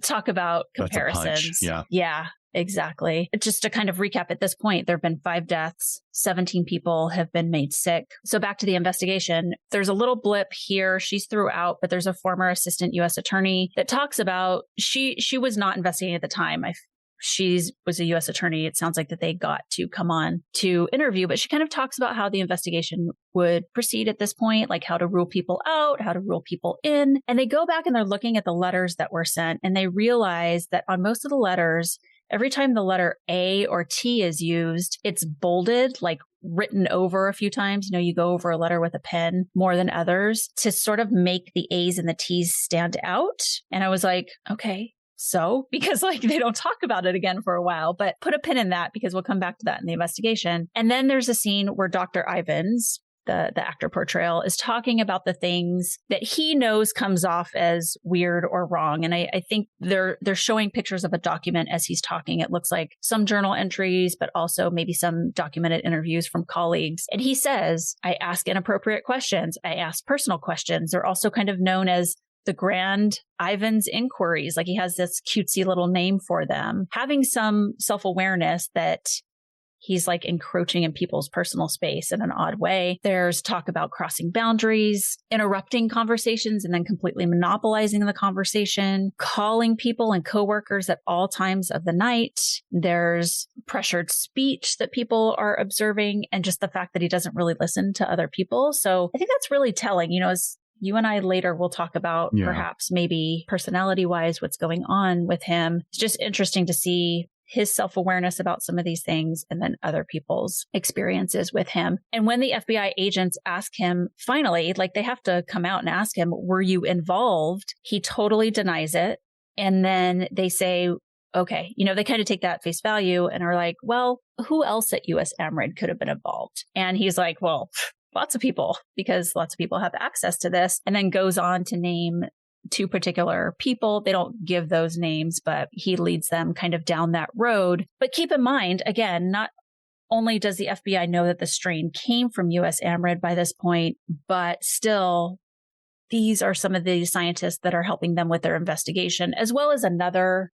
talk about comparisons. Yeah. Exactly. Just to kind of recap at this point, there have been 5 deaths, 17 people have been made sick. So back to the investigation, there's a little blip here. She's throughout, but there's a former assistant U.S. attorney that talks about she was not investigating at the time. She was a U.S. attorney. It sounds like that they got to come on to interview, but she kind of talks about how the investigation would proceed at this point, like how to rule people out, how to rule people in. And they go back and they're looking at the letters that were sent, and they realize that on most of the letters, every time the letter A or T is used, it's bolded, like written over a few times. You go over a letter with a pen more than others to sort of make the A's and the T's stand out. And I was like, okay, so because they don't talk about it again for a while, but put a pin in that because we'll come back to that in the investigation. And then there's a scene where Dr. Ivins, the actor portrayal, is talking about the things that he knows comes off as weird or wrong. And I think they're showing pictures of a document as he's talking. It looks like some journal entries, but also maybe some documented interviews from colleagues. And he says, I ask inappropriate questions. I ask personal questions. They're also kind of known as the Grand Ivins inquiries. Like he has this cutesy little name for them. Having some self-awareness that he's like encroaching in people's personal space in an odd way. There's talk about crossing boundaries, interrupting conversations and then completely monopolizing the conversation, calling people and coworkers at all times of the night. There's pressured speech that people are observing, and just the fact that he doesn't really listen to other people. So I think that's really telling, as you and I later will talk about perhaps maybe personality wise, what's going on with him. It's just interesting to see his self-awareness about some of these things and then other people's experiences with him. And when the FBI agents ask him, finally, like they have to come out and ask him, were you involved? He totally denies it. And then they say, okay, they kind of take that face value and are like, well, who else at US AMRID could have been involved? And he's like, well, lots of people, because lots of people have access to this, and then goes on to name two particular people. They don't give those names, but he leads them kind of down that road. But keep in mind, again, not only does the FBI know that the strain came from US AMRID by this point, but still, these are some of the scientists that are helping them with their investigation, as well as another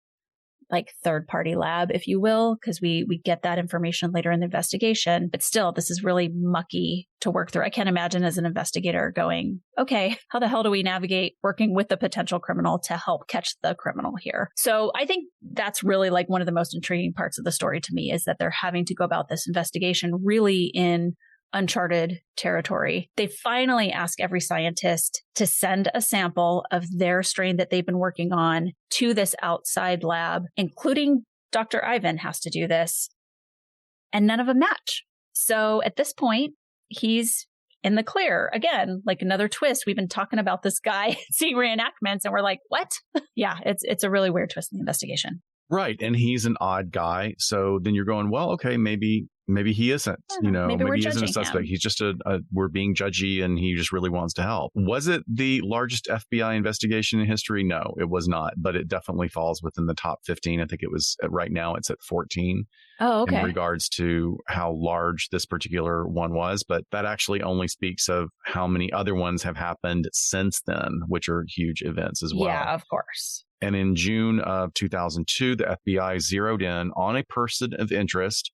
like third-party lab, if you will, because we get that information later in the investigation. But still, this is really mucky to work through. I can't imagine as an investigator going, okay, how the hell do we navigate working with the potential criminal to help catch the criminal here? So I think that's really like one of the most intriguing parts of the story to me, is that they're having to go about this investigation really in uncharted territory. They finally ask every scientist to send a sample of their strain that they've been working on to this outside lab, including Dr. Ivan has to do this, and none of them match. So at this point, he's in the clear. Again, like another twist. We've been talking about this guy seeing reenactments and we're like, what? Yeah, it's a really weird twist in the investigation. Right. And he's an odd guy. So then you're going, well, okay, maybe he isn't, maybe he isn't a suspect. He's just we're being judgy and he just really wants to help. Was it the largest FBI investigation in history? No, it was not, but it definitely falls within the top 15. I think it was right now it's at 14. Oh, okay. In regards to how large this particular one was, but that actually only speaks of how many other ones have happened since then, which are huge events as well. Yeah, of course. And in June of 2002, the FBI zeroed in on a person of interest,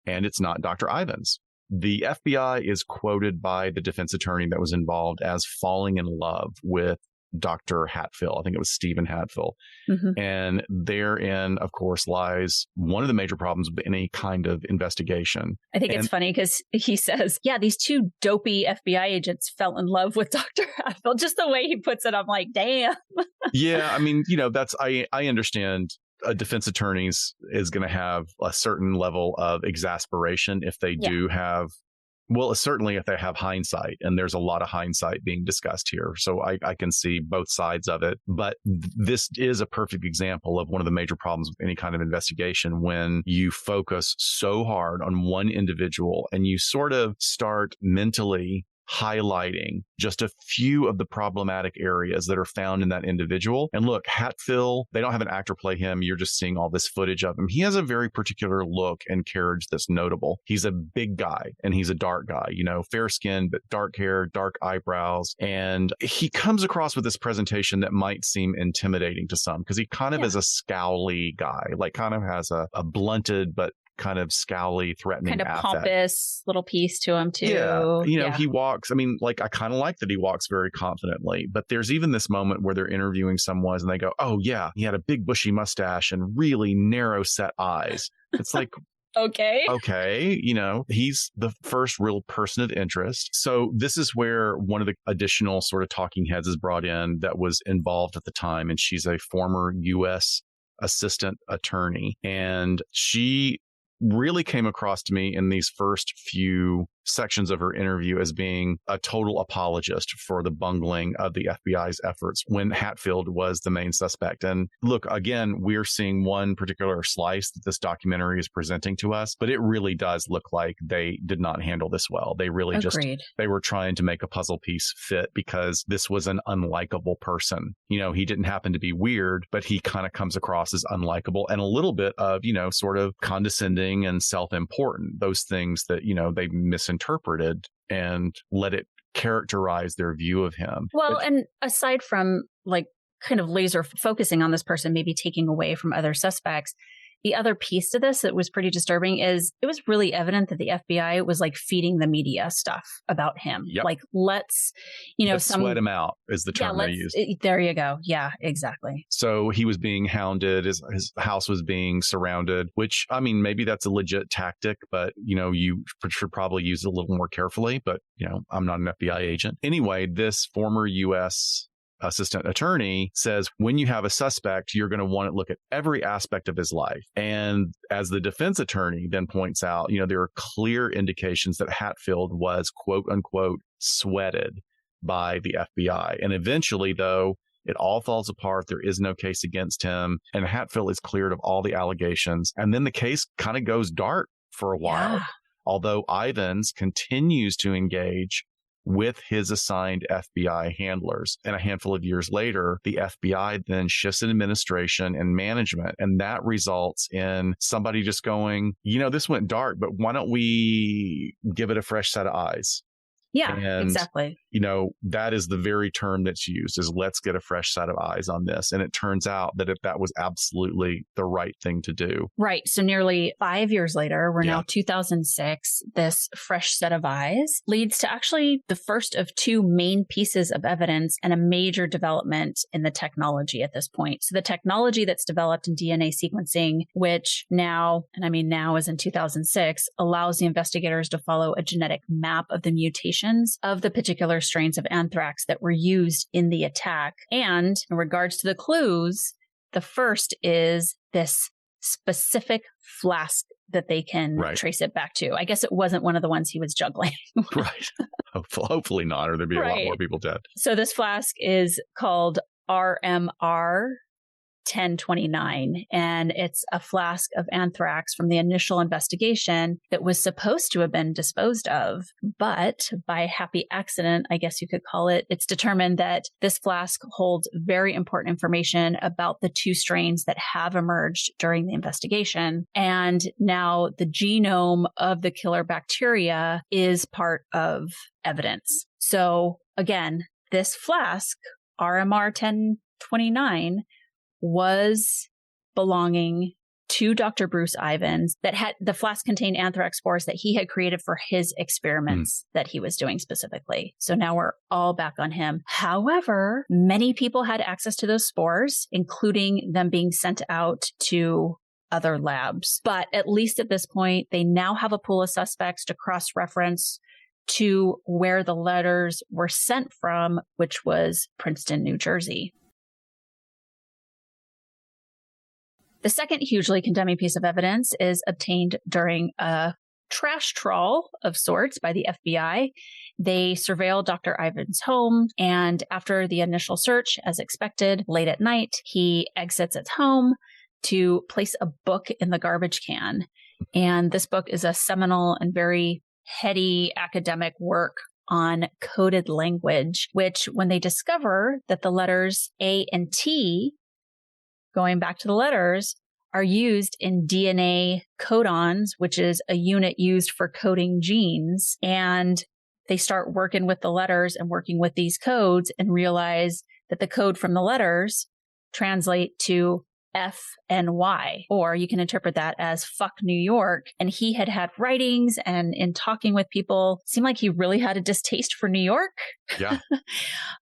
and it's not Dr. Ivans. The FBI is quoted by the defense attorney that was involved as falling in love with Dr. Hatfill. I think it was Stephen Hatfill. Mm-hmm. And therein, of course, lies one of the major problems with any kind of investigation. I think it's funny because he says, yeah, these two dopey FBI agents fell in love with Dr. Hatfill. Just the way he puts it, I'm like, damn. Yeah, I mean, that's, I understand a defense attorney is going to have a certain level of exasperation if they do have, well, certainly if they have hindsight, and there's a lot of hindsight being discussed here. So I can see both sides of it. But this is a perfect example of one of the major problems with any kind of investigation, when you focus so hard on one individual and you sort of start mentally highlighting just a few of the problematic areas that are found in that individual. And look, Hatfill, they don't have an actor play him. You're just seeing all this footage of him. He has a very particular look and carriage that's notable. He's a big guy and he's a dark guy, fair skin, but dark hair, dark eyebrows. And he comes across with this presentation that might seem intimidating to some because he kind of is a scowly guy, like kind of has a blunted, but kind of scowly, threatening, kind of affect. Pompous little piece to him too. Yeah, he walks. I mean, like I kind of like that he walks very confidently. But there's even this moment where they're interviewing someone and they go, "Oh yeah, he had a big bushy mustache and really narrow set eyes." It's like. Okay, he's the first real person of interest. So this is where one of the additional sort of talking heads is brought in that was involved at the time, and she's a former U.S. assistant attorney, and she really came across to me in these first few sections of her interview as being a total apologist for the bungling of the FBI's efforts when Hatfield was the main suspect. And look, again, we're seeing one particular slice that this documentary is presenting to us, but it really does look like they did not handle this well. They really they were trying to make a puzzle piece fit because this was an unlikable person. He didn't happen to be weird, but he kind of comes across as unlikable and a little bit of, sort of condescending and self-important, those things that, they misinterpreted and let it characterize their view of him. Well, and aside from like kind of laser focusing on this person, maybe taking away from other suspects, the other piece to this that was pretty disturbing is it was really evident that the FBI was like feeding the media stuff about him. Yep. Like, let's sweat him out is the term they use. There you go. Yeah, exactly. So he was being hounded. His house was being surrounded, which, I mean, maybe that's a legit tactic, but, you should probably use it a little more carefully. But, I'm not an FBI agent. Anyway, this former U.S. assistant attorney says when you have a suspect, you're going to want to look at every aspect of his life. And as the defense attorney then points out, there are clear indications that Hatfield was, quote unquote, sweated by the FBI. And eventually, though, it all falls apart. There is no case against him. And Hatfield is cleared of all the allegations. And then the case kind of goes dark for a while, although Ivins continues to engage with his assigned FBI handlers. And a handful of years later, the FBI then shifts in administration and management. And that results in somebody just going, this went dark, but why don't we give it a fresh set of eyes? Yeah, exactly. That is the very term that's used, is let's get a fresh set of eyes on this. And it turns out that that was absolutely the right thing to do. Right. So nearly 5 years later, we're now 2006, this fresh set of eyes leads to actually the first of two main pieces of evidence and a major development in the technology at this point. So the technology that's developed in DNA sequencing, which now is in 2006, allows the investigators to follow a genetic map of the mutation of the particular strains of anthrax that were used in the attack. And in regards to the clues, the first is this specific flask that they can trace it back to. I guess it wasn't one of the ones he was juggling. Right. Hopefully not, or there'd be a lot more people dead. So this flask is called RMR 1029, and it's a flask of anthrax from the initial investigation that was supposed to have been disposed of. But by happy accident, I guess you could call it, it's determined that this flask holds very important information about the two strains that have emerged during the investigation. And now the genome of the killer bacteria is part of evidence. So again, this flask, RMR 1029, was belonging to Dr. Bruce Ivins, that had the flask contained anthrax spores that he had created for his experiments that he was doing specifically. So now we're all back on him. However, many people had access to those spores, including them being sent out to other labs. But at least at this point, they now have a pool of suspects to cross-reference to where the letters were sent from, which was Princeton, New Jersey. The second hugely condemning piece of evidence is obtained during a trash trawl of sorts by the FBI. They surveilled Dr. Ivins' home, and after the initial search, as expected, late at night, he exits his home to place a book in the garbage can. And this book is a seminal and very heady academic work on coded language, which when they discover that the letters A and T, going back to the letters, are used in DNA codons, which is a unit used for coding genes. And they start working with the letters and working with these codes and realize that the code from the letters translate to F and Y, or you can interpret that as fuck New York. And he had writings, and in talking with people, it seemed like he really had a distaste for New York. Yeah.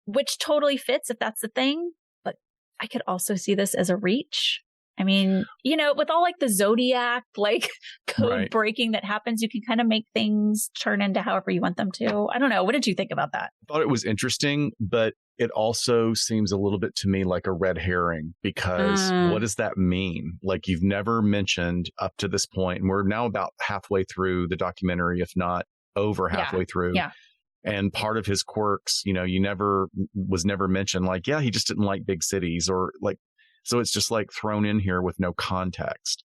Which totally fits if that's the thing. But I could also see this as a reach. I mean, with all like the Zodiac, like code breaking that happens, you can kind of make things turn into however you want them to. I don't know. What did you think about that? I thought it was interesting, but it also seems a little bit to me like a red herring, because what does that mean? Like, you've never mentioned up to this point, and we're now about halfway through the documentary, if not over halfway through. Yeah. And part of his quirks, was never mentioned. Like, he just didn't like big cities, or like, so it's just like thrown in here with no context.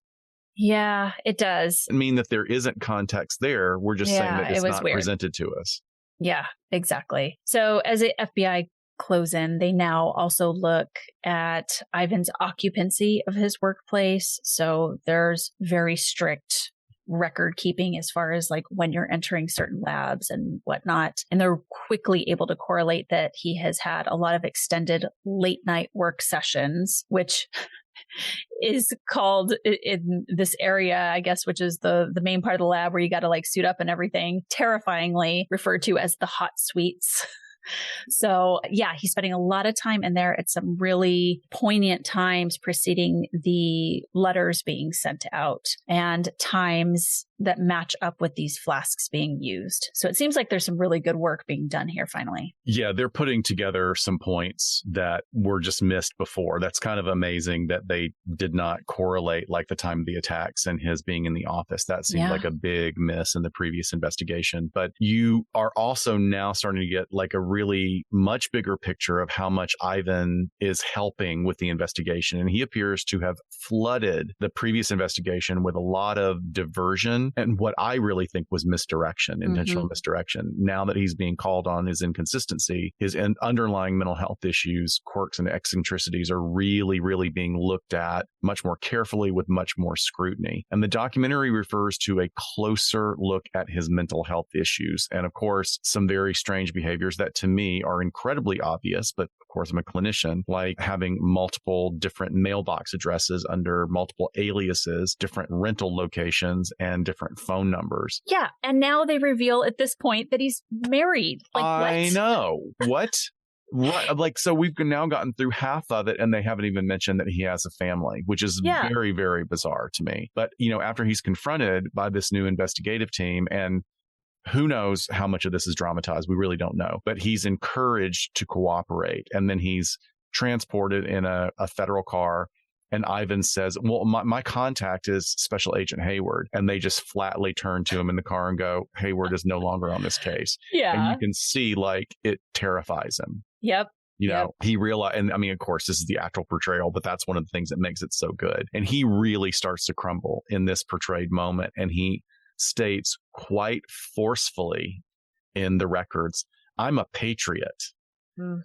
Yeah, it does. I mean that there isn't context there. We're just saying that it's not presented to us. Yeah, exactly. So as the FBI close in, they now also look at Ivan's occupancy of his workplace. So there's very strict record keeping as far as like when you're entering certain labs and whatnot. And they're quickly able to correlate that he has had a lot of extended late night work sessions, which is called in this area, I guess, which is the main part of the lab where you got to like suit up and everything, terrifyingly referred to as the hot suites. So yeah, he's spending a lot of time in there at some really poignant times preceding the letters being sent out and times that match up with these flasks being used. So it seems like there's some really good work being done here finally. Yeah, they're putting together some points that were just missed before. That's kind of amazing that they did not correlate like the time of the attacks and his being in the office. That seemed like a big miss in the previous investigation. But you are also now starting to get like a really much bigger picture of how much Ivan is helping with the investigation. And he appears to have flooded the previous investigation with a lot of diversion and what I really think was misdirection, intentional misdirection. Now that he's being called on his inconsistency, his underlying mental health issues, quirks, and eccentricities are really, really being looked at much more carefully with much more scrutiny. And the documentary refers to a closer look at his mental health issues. And of course, some very strange behaviors that to me are incredibly obvious, but of course, I'm a clinician, like having multiple different mailbox addresses under multiple aliases, different rental locations, and different phone numbers. Yeah. And now they reveal at this point that he's married. Like, I what? know. What? Right. Like, so we've now gotten through half of it and they haven't even mentioned that he has a family, which is very, very bizarre to me. But, you know, after he's confronted by this new investigative team, and who knows how much of this is dramatized? We really don't know. But he's encouraged to cooperate. And then he's transported in a federal car. And Ivan says, well, my contact is Special Agent Hayward. And they just flatly turn to him in the car and go, Hayward is no longer on this case. Yeah. And you can see like it terrifies him. Yep. You know, he realized, and I mean, of course, this is the actual portrayal, but that's one of the things that makes it so good. And he really starts to crumble in this portrayed moment. And he states quite forcefully in the records, I'm a patriot,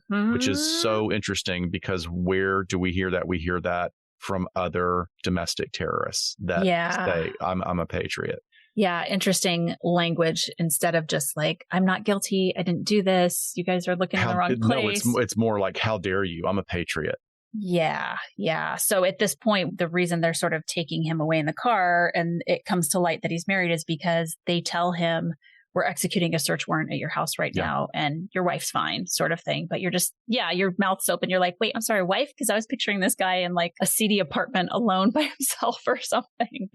which is so interesting because where do we hear that? We hear that from other domestic terrorists that say, I'm a patriot. Yeah, interesting language instead of just like, I'm not guilty, I didn't do this, you guys are looking in the wrong place. No, it's more like, how dare you? I'm a patriot. Yeah. So at this point, the reason they're sort of taking him away in the car and it comes to light that he's married is because they tell him, we're executing a search warrant at your house right now and your wife's fine, sort of thing. But you're just, your mouth's open. You're like, wait, I'm sorry, wife? Because I was picturing this guy in like a seedy apartment alone by himself or something.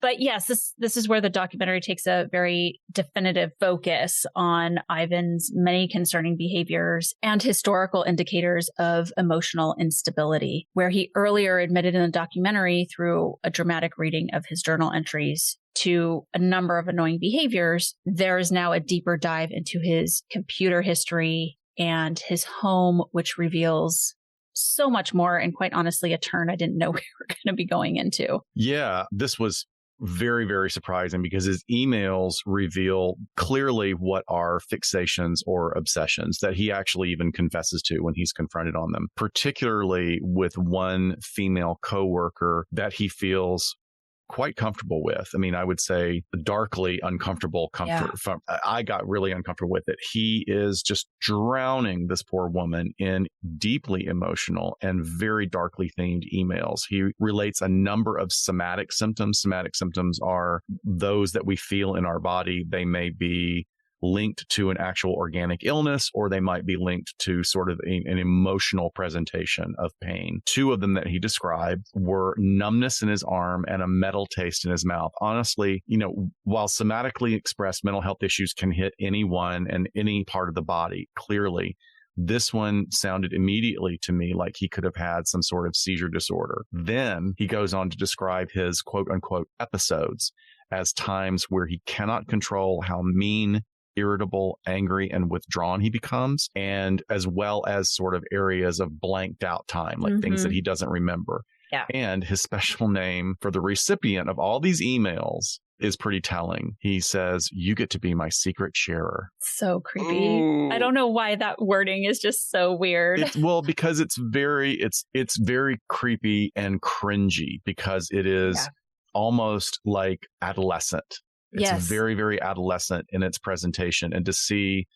But yes, this is where the documentary takes a very definitive focus on Ivan's many concerning behaviors and historical indicators of emotional instability, where he earlier admitted in the documentary through a dramatic reading of his journal entries to a number of annoying behaviors. There is now a deeper dive into his computer history and his home, which reveals so much more. And quite honestly, a turn I didn't know we were going to be going into. Yeah, this was very, very surprising because his emails reveal clearly what are fixations or obsessions that he actually even confesses to when he's confronted on them, particularly with one female coworker that he feels quite comfortable with. I mean, I would say darkly uncomfortable comfort. I got really uncomfortable with it. He is just drowning this poor woman in deeply emotional and very darkly themed emails. He relates a number of somatic symptoms. Somatic symptoms are those that we feel in our body. They may be linked to an actual organic illness, or they might be linked to sort of an emotional presentation of pain. Two of them that he described were numbness in his arm and a metal taste in his mouth. Honestly, you know, while somatically expressed mental health issues can hit anyone and any part of the body, clearly, this one sounded immediately to me like he could have had some sort of seizure disorder. Then he goes on to describe his quote unquote episodes as times where he cannot control how mean, irritable, angry, and withdrawn he becomes, and as well as sort of areas of blanked out time, like things that he doesn't remember. Yeah. And his special name for the recipient of all these emails is pretty telling. He says, "You get to be my secret sharer." So creepy. Ooh. I don't know why that wording is just so weird. Because it's very creepy and cringy because it is almost like adolescent. It's very, very adolescent in its presentation. And to see,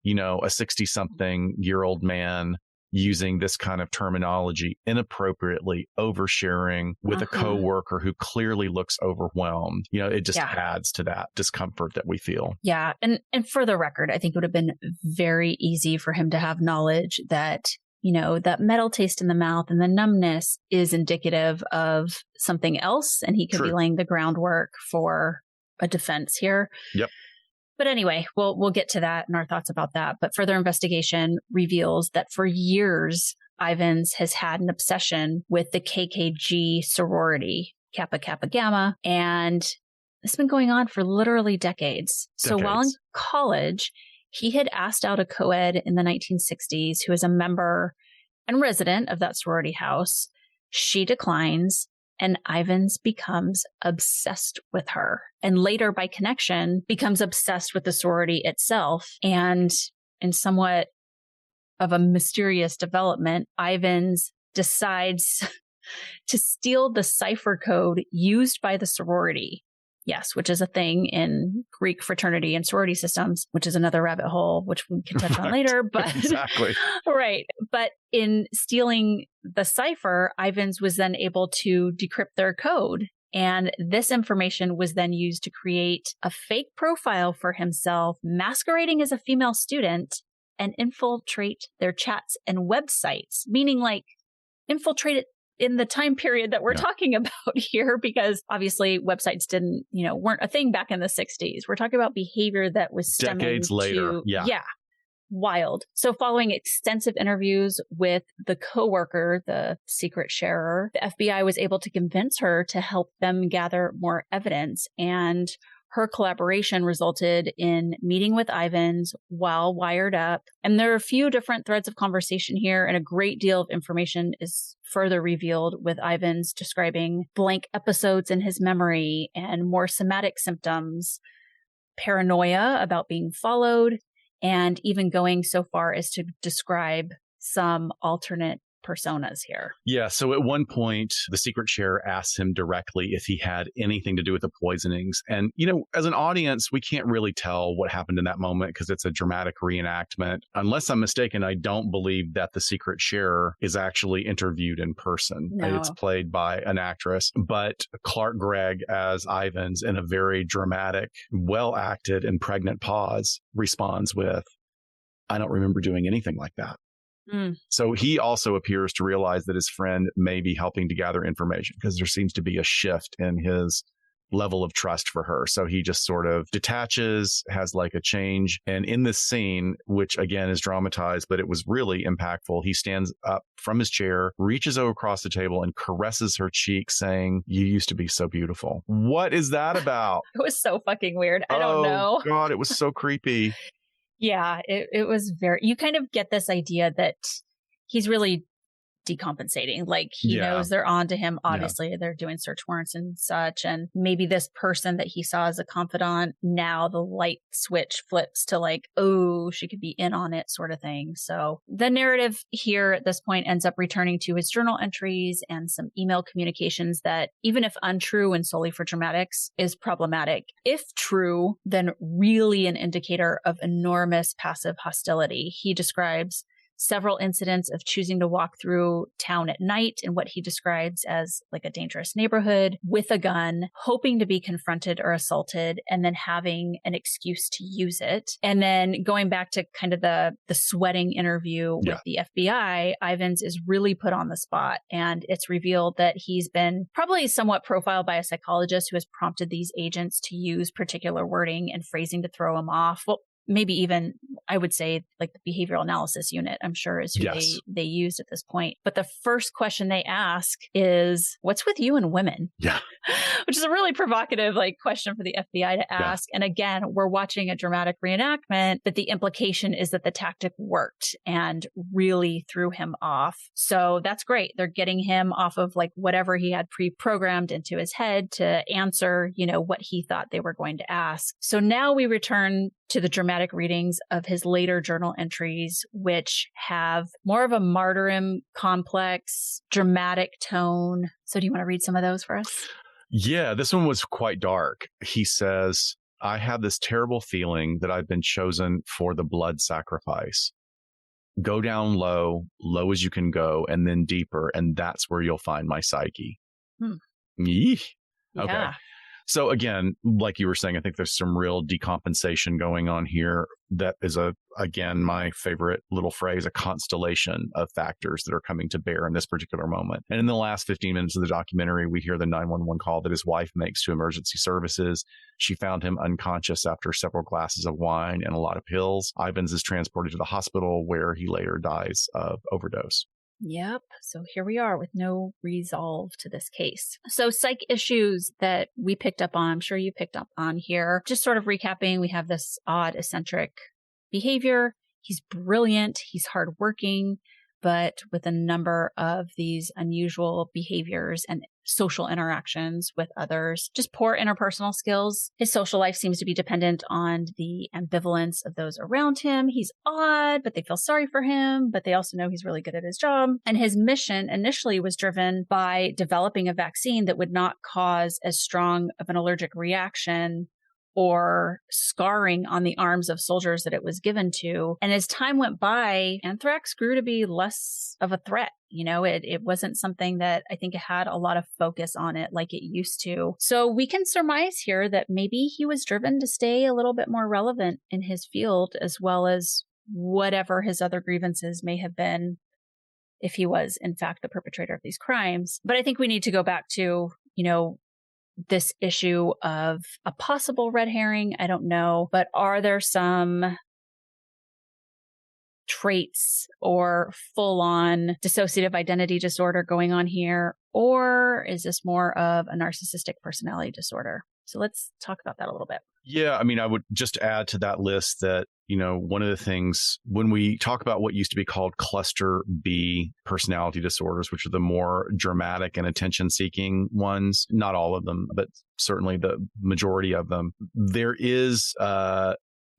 you know, a 60-something-year-old man using this kind of terminology inappropriately, oversharing with a coworker who clearly looks overwhelmed. It just adds to that discomfort that we feel. Yeah. And for the record, I think it would have been very easy for him to have knowledge that that metal taste in the mouth and the numbness is indicative of something else. And he could be laying the groundwork for a defense here. Yep. But anyway, we'll get to that and our thoughts about that. But further investigation reveals that for years, Ivans has had an obsession with the KKG sorority, Kappa Kappa Gamma. And this has been going on for literally decades. So while in college, he had asked out a co-ed in the 1960s who is a member and resident of that sorority house. She declines, and Ivans becomes obsessed with her. And later, by connection, becomes obsessed with the sorority itself. And in somewhat of a mysterious development, Ivans decides to steal the cipher code used by the sorority. Yes, which is a thing in Greek fraternity and sorority systems, which is another rabbit hole, which we can touch on later. But exactly. Right. But in stealing the cipher, Ivans was then able to decrypt their code. And this information was then used to create a fake profile for himself, masquerading as a female student, and infiltrate their chats and websites, meaning like infiltrate it in the time period that we're talking about here, because obviously websites weren't a thing back in the 60s. We're talking about behavior that was stemming decades later. Yeah. Wild. So following extensive interviews with the coworker, the secret sharer, the FBI was able to convince her to help them gather more evidence. And her collaboration resulted in meeting with Ivans while wired up. And there are a few different threads of conversation here, and a great deal of information is further revealed with Ivans describing blank episodes in his memory and more somatic symptoms, paranoia about being followed, and even going so far as to describe some alternate personas here. Yeah. So at one point, the secret sharer asks him directly if he had anything to do with the poisonings. And, as an audience, we can't really tell what happened in that moment because it's a dramatic reenactment. Unless I'm mistaken, I don't believe that the secret sharer is actually interviewed in person. No. It's played by an actress. But Clark Gregg as Ivans, in a very dramatic, well-acted and pregnant pause, responds with, "I don't remember doing anything like that." So he also appears to realize that his friend may be helping to gather information because there seems to be a shift in his level of trust for her. So he just sort of detaches, has like a change. And in this scene, which again is dramatized, but it was really impactful, he stands up from his chair, reaches over across the table and caresses her cheek saying, "You used to be so beautiful." What is that about? It was so fucking weird. I don't know. Oh God, it was so creepy. Yeah, it was you kind of get this idea that he's really decompensating. Like he knows they're on to him. Obviously, they're doing search warrants and such. And maybe this person that he saw as a confidant, now the light switch flips to like, oh, she could be in on it sort of thing. So the narrative here at this point ends up returning to his journal entries and some email communications that, even if untrue and solely for dramatics, is problematic. If true, then really an indicator of enormous passive hostility. He describes several incidents of choosing to walk through town at night in what he describes as like a dangerous neighborhood with a gun, hoping to be confronted or assaulted, and then having an excuse to use it. And then going back to kind of the sweating interview with the FBI, Ivans is really put on the spot. And it's revealed that he's been probably somewhat profiled by a psychologist who has prompted these agents to use particular wording and phrasing to throw him off. Well, maybe even, I would say, like the behavioral analysis unit, I'm sure, is who they used at this point. But the first question they ask is, "What's with you and women?" Yeah. Which is a really provocative question for the FBI to ask. And again, we're watching a dramatic reenactment, but the implication is that the tactic worked and really threw him off. So that's great. They're getting him off of like whatever he had pre-programmed into his head to answer, what he thought they were going to ask. So now we return to the dramatic readings of his later journal entries, which have more of a martyrdom complex, dramatic tone. So do you want to read some of those for us? Yeah, this one was quite dark. He says, "I have this terrible feeling that I've been chosen for the blood sacrifice. go down low as you can go, and then deeper. And that's where you'll find my psyche. Yeesh. Okay. Yeah. So again, like you were saying, I think there's some real decompensation going on here. That is again, my favorite little phrase, a constellation of factors that are coming to bear in this particular moment. And in the last 15 minutes of the documentary, we hear the 911 call that his wife makes to emergency services. She found him unconscious after several glasses of wine and a lot of pills. Ivans is transported to the hospital where he later dies of overdose. Yep. So here we are with no resolve to this case. So psych issues that we picked up on, I'm sure you picked up on here. Just sort of recapping, we have this odd, eccentric behavior. He's brilliant. He's hardworking, but with a number of these unusual behaviors and social interactions with others, just poor interpersonal skills. His social life seems to be dependent on the ambivalence of those around him. He's odd, but they feel sorry for him, but they also know he's really good at his job. And his mission initially was driven by developing a vaccine that would not cause as strong of an allergic reaction or scarring on the arms of soldiers that it was given to. And as time went by, anthrax grew to be less of a threat. It wasn't something that I think it had a lot of focus on it like it used to. So we can surmise here that maybe he was driven to stay a little bit more relevant in his field, as well as whatever his other grievances may have been, if he was in fact the perpetrator of these crimes. But I think we need to go back to, this issue of a possible red herring. I don't know, but are there some traits or full-on dissociative identity disorder going on here? Or is this more of a narcissistic personality disorder? So let's talk about that a little bit. Yeah, I mean, I would just add to that list that, one of the things when we talk about what used to be called cluster B personality disorders, which are the more dramatic and attention seeking ones, not all of them, but certainly the majority of them, there is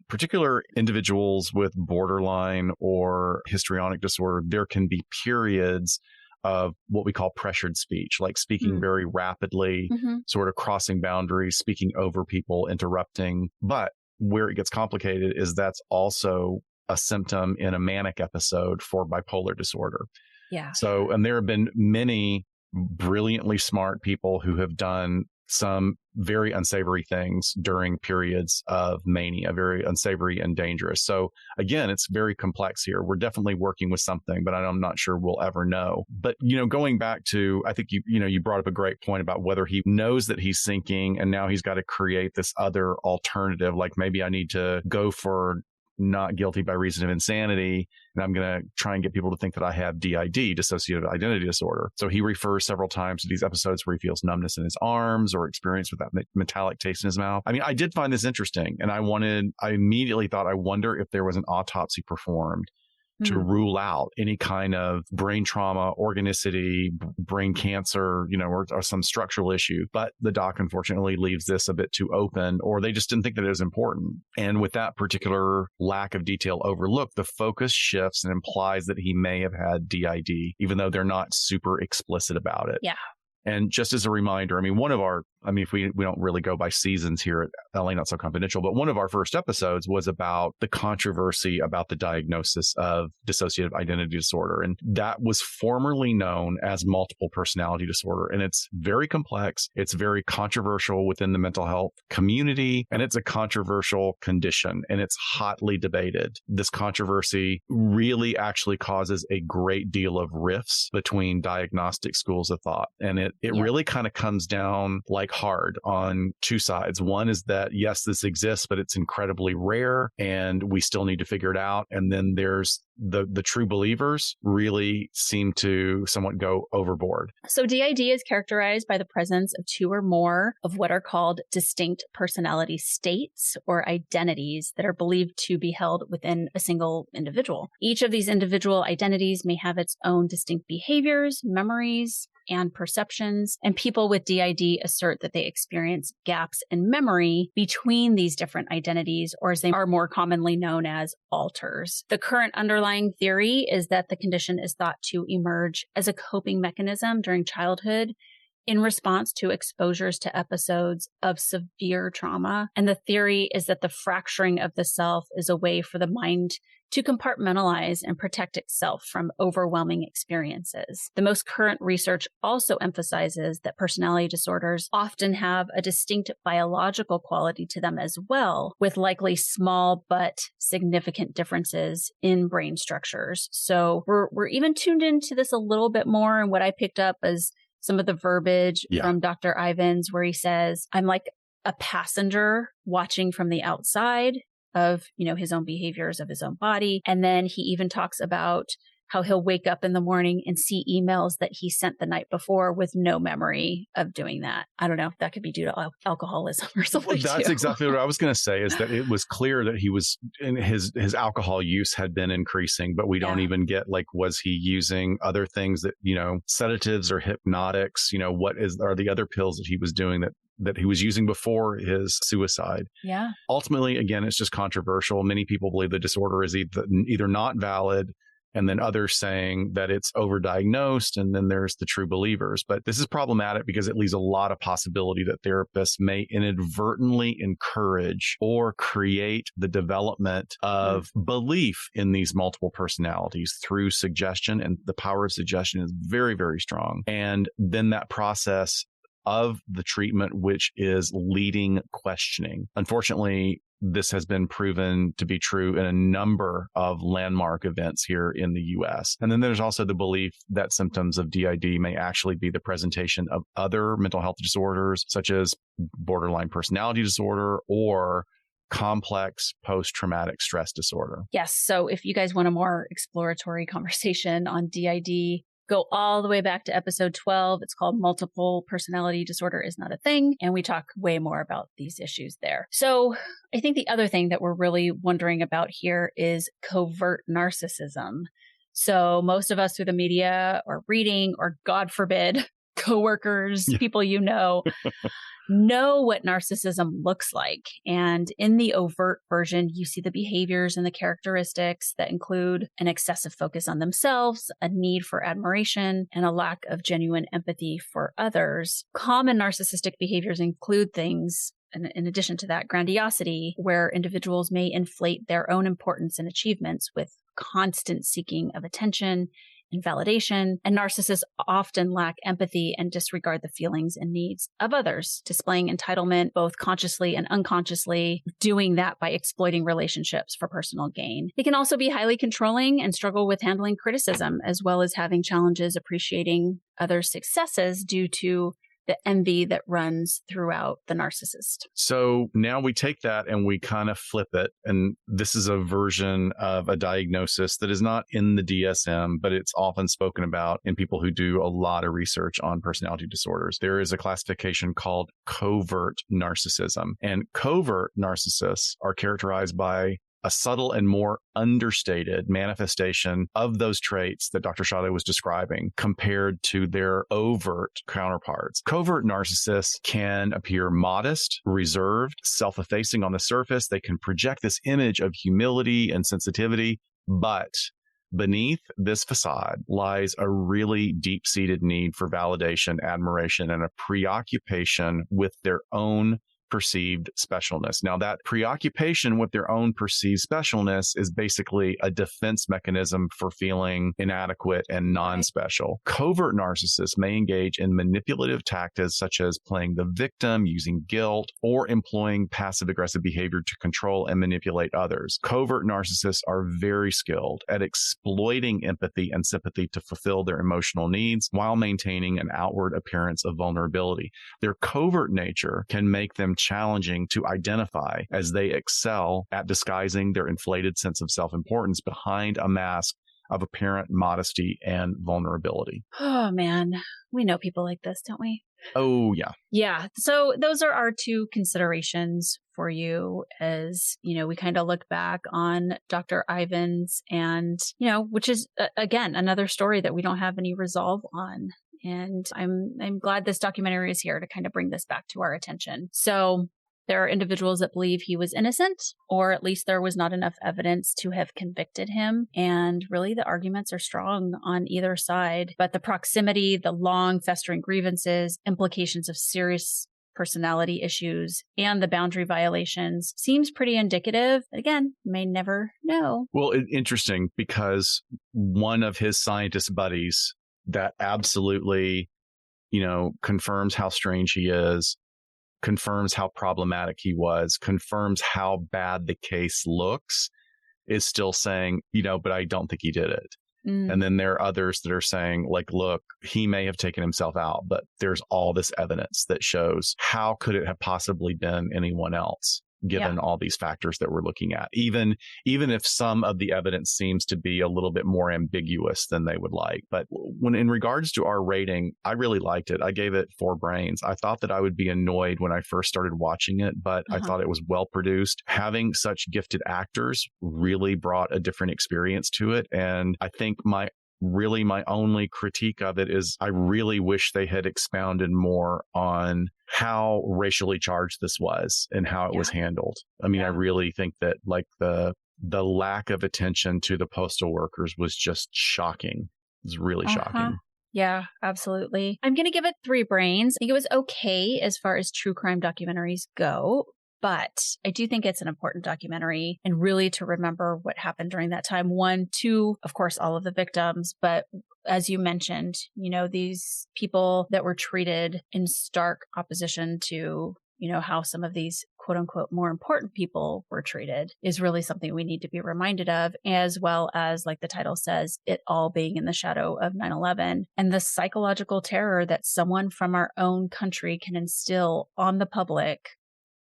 particular individuals with borderline or histrionic disorder. There can be periods of what we call pressured speech, like speaking very rapidly, sort of crossing boundaries, speaking over people, interrupting. But where it gets complicated is that's also a symptom in a manic episode for bipolar disorder. Yeah. So, and there have been many brilliantly smart people who have done some very unsavory things during periods of mania, very unsavory and dangerous. So again, it's very complex here. We're definitely working with something, but I'm not sure we'll ever know. But, going back to, I think you brought up a great point about whether he knows that he's sinking and now he's got to create this other alternative. Like maybe I need to go for not guilty by reason of insanity, and I'm going to try and get people to think that I have DID, dissociative identity disorder. So he refers several times to these episodes where he feels numbness in his arms or experience with that metallic taste in his mouth. I mean, I did find this interesting, and I immediately thought, I wonder if there was an autopsy performed to rule out any kind of brain trauma, organicity, brain cancer, or some structural issue. But the doc unfortunately leaves this a bit too open, or they just didn't think that it was important. And with that particular lack of detail overlooked, the focus shifts and implies that he may have had DID, even though they're not super explicit about it. Yeah. And just as a reminder, if we don't really go by seasons here at LA Not So Confidential, but one of our first episodes was about the controversy about the diagnosis of dissociative identity disorder. And that was formerly known as multiple personality disorder. And it's very complex. It's very controversial within the mental health community. And it's a controversial condition. And it's hotly debated. This controversy really actually causes a great deal of rifts between diagnostic schools of thought. And it really kind of comes down like hard on two sides. One is that, yes, this exists, but it's incredibly rare and we still need to figure it out. And then there's the true believers really seem to somewhat go overboard. So DID is characterized by the presence of two or more of what are called distinct personality states or identities that are believed to be held within a single individual. Each of these individual identities may have its own distinct behaviors, memories, and perceptions, and people with DID assert that they experience gaps in memory between these different identities, or as they are more commonly known as alters. The current underlying theory is that the condition is thought to emerge as a coping mechanism during childhood in response to exposures to episodes of severe trauma. And the theory is that the fracturing of the self is a way for the mind to compartmentalize and protect itself from overwhelming experiences. The most current research also emphasizes that personality disorders often have a distinct biological quality to them as well, with likely small but significant differences in brain structures. So we're even tuned into this a little bit more. And what I picked up is some of the verbiage from Dr. Ivins, where he says, I'm like a passenger watching from the outside of, his own behaviors, of his own body. And then he even talks about how he'll wake up in the morning and see emails that he sent the night before with no memory of doing that. I don't know. That could be due to alcoholism or something. Well, that's exactly what I was going to say, is that it was clear that he was, in his alcohol use had been increasing, but we don't even get, like, was he using other things that, sedatives or hypnotics, are the other pills that he was doing that he was using before his suicide. Yeah. Ultimately, again, it's just controversial. Many people believe the disorder is either not valid, and then others saying that it's overdiagnosed, and then there's the true believers. But this is problematic because it leaves a lot of possibility that therapists may inadvertently encourage or create the development of belief in these multiple personalities through suggestion. And the power of suggestion is very, very strong. And then that process of the treatment, which is leading questioning. Unfortunately, this has been proven to be true in a number of landmark events here in the U.S. And then there's also the belief that symptoms of DID may actually be the presentation of other mental health disorders, such as borderline personality disorder or complex post-traumatic stress disorder. Yes. So if you guys want a more exploratory conversation on DID, go all the way back to episode 12. It's called Multiple Personality Disorder is Not a Thing. And we talk way more about these issues there. So I think the other thing that we're really wondering about here is covert narcissism. So most of us through the media or reading, or God forbid, coworkers, people know what narcissism looks like. And in the overt version, you see the behaviors and the characteristics that include an excessive focus on themselves, a need for admiration, and a lack of genuine empathy for others. Common narcissistic behaviors include things, in addition to that, grandiosity, where individuals may inflate their own importance and achievements with constant seeking of attention and validation, and narcissists often lack empathy and disregard the feelings and needs of others, displaying entitlement both consciously and unconsciously, doing that by exploiting relationships for personal gain. They can also be highly controlling and struggle with handling criticism, as well as having challenges appreciating others' successes due to the envy that runs throughout the narcissist. So now we take that and we kind of flip it. And this is a version of a diagnosis that is not in the DSM, but it's often spoken about in people who do a lot of research on personality disorders. There is a classification called covert narcissism. And covert narcissists are characterized by a subtle and more understated manifestation of those traits that Dr. Shade was describing compared to their overt counterparts. Covert narcissists can appear modest, reserved, self-effacing on the surface. They can project this image of humility and sensitivity, but beneath this facade lies a really deep-seated need for validation, admiration, and a preoccupation with their own perceived specialness. Now, that preoccupation with their own perceived specialness is basically a defense mechanism for feeling inadequate and non-special. Covert narcissists may engage in manipulative tactics such as playing the victim, using guilt, or employing passive-aggressive behavior to control and manipulate others. Covert narcissists are very skilled at exploiting empathy and sympathy to fulfill their emotional needs while maintaining an outward appearance of vulnerability. Their covert nature can make them challenging to identify, as they excel at disguising their inflated sense of self-importance behind a mask of apparent modesty and vulnerability. Oh, man. We know people like this, don't we? Oh, yeah. Yeah. So those are our two considerations for you as, we kind of look back on Dr. Ivins and, which is, again, another story that we don't have any resolve on. And I'm glad this documentary is here to kind of bring this back to our attention. So there are individuals that believe he was innocent, or at least there was not enough evidence to have convicted him. And really the arguments are strong on either side. But the proximity, the long festering grievances, implications of serious personality issues and the boundary violations seems pretty indicative. Again, may never know. Well, interesting, because one of his scientist buddies that absolutely, confirms how strange he is, confirms how problematic he was, confirms how bad the case looks, is still saying, but I don't think he did it. And then there are others that are saying, like, look, he may have taken himself out, but there's all this evidence that shows how could it have possibly been anyone else, given all these factors that we're looking at, even if some of the evidence seems to be a little bit more ambiguous than they would like. But when in regards to our rating, I really liked it. I gave it 4 brains. I thought that I would be annoyed when I first started watching it, but I thought it was well produced. Having such gifted actors really brought a different experience to it. And I think my only critique of it is I really wish they had expounded more on how racially charged this was and how it was handled. I mean, I really think that like the lack of attention to the postal workers was just shocking. It was really shocking. Yeah, absolutely. I'm going to give it 3 brains. I think it was okay as far as true crime documentaries go. But I do think it's an important documentary, and really to remember what happened during that time. 1, 2, of course, all of the victims. But as you mentioned, these people that were treated in stark opposition to, how some of these quote unquote more important people were treated is really something we need to be reminded of, as well as, like the title says, it all being in the shadow of 9/11 and the psychological terror that someone from our own country can instill on the public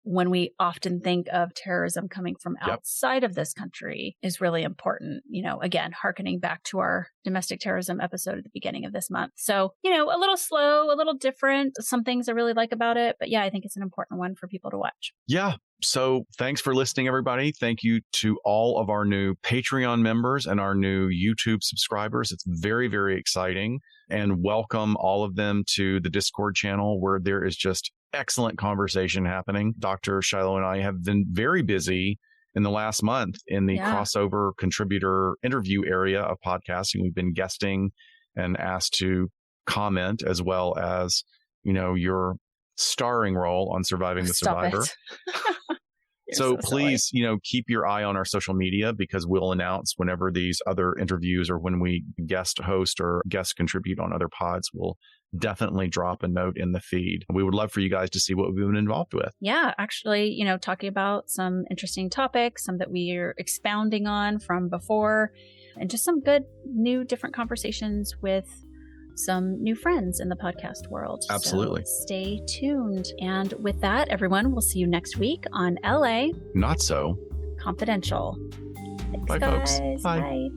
when we often think of terrorism coming from outside of this country is really important. Again, hearkening back to our domestic terrorism episode at the beginning of this month. So, a little slow, a little different. Some things I really like about it. But yeah, I think it's an important one for people to watch. Yeah. So thanks for listening, everybody. Thank you to all of our new Patreon members and our new YouTube subscribers. It's very, very exciting. And welcome all of them to the Discord channel, where there is just excellent conversation happening. Dr. Shiloh and I have been very busy in the last month in the crossover contributor interview area of podcasting. We've been guesting and asked to comment, as well as, your starring role on Surviving the Survivor. So please, keep your eye on our social media, because we'll announce whenever these other interviews or when we guest host or guest contribute on other pods. We'll definitely drop a note in the feed. We would love for you guys to see what we've been involved with. Yeah, actually, talking about some interesting topics, some that we are expounding on from before, and just some good new different conversations with some new friends in the podcast world. Absolutely. So stay tuned. And with that, everyone, we'll see you next week on LA Not So Confidential. Thanks, Bye, guys. folks. Bye. Bye.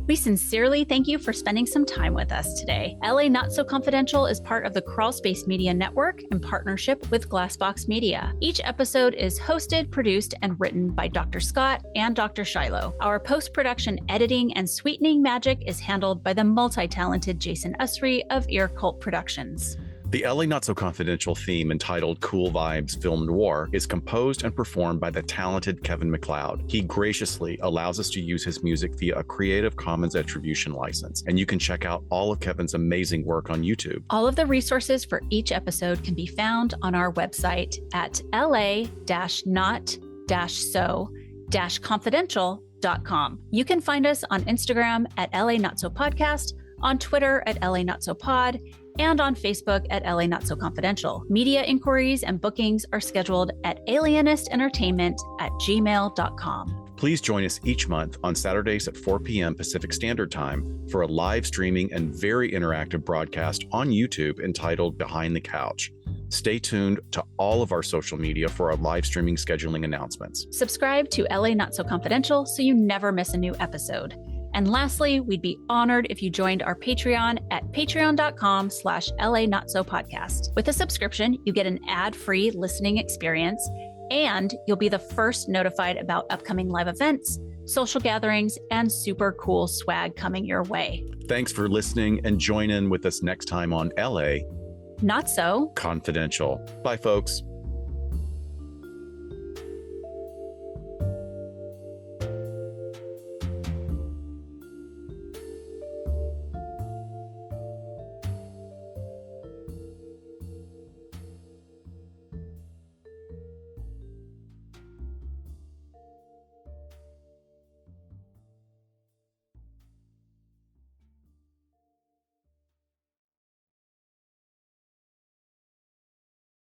We sincerely thank you for spending some time with us today. LA Not So Confidential is part of the Crawl Space Media Network in partnership with Glassbox Media. Each episode is hosted, produced, and written by Dr. Scott and Dr. Shiloh. Our post-production editing and sweetening magic is handled by the multi-talented Jason Usry of Ear Cult Productions. The LA Not So Confidential theme, entitled Cool Vibes Film Noir, is composed and performed by the talented Kevin MacLeod. He graciously allows us to use his music via a Creative Commons attribution license, and you can check out all of Kevin's amazing work on YouTube. All of the resources for each episode can be found on our website at la-not-so-confidential.com. You can find us on Instagram at LA Not So Podcast, on Twitter at LA Not So Pod, and on Facebook at LA Not So Confidential. Media inquiries and bookings are scheduled at alienistentertainment@gmail.com. Please join us each month on Saturdays at 4 p.m. Pacific Standard Time for a live streaming and very interactive broadcast on YouTube entitled Behind the Couch. Stay tuned to all of our social media for our live streaming scheduling announcements. Subscribe to LA Not So Confidential so you never miss a new episode. And lastly, we'd be honored if you joined our Patreon at patreon.com/LA Not So Podcast. With a subscription, you get an ad-free listening experience, and you'll be the first notified about upcoming live events, social gatherings, and super cool swag coming your way. Thanks for listening, and join in with us next time on LA Not So Confidential. Bye, folks.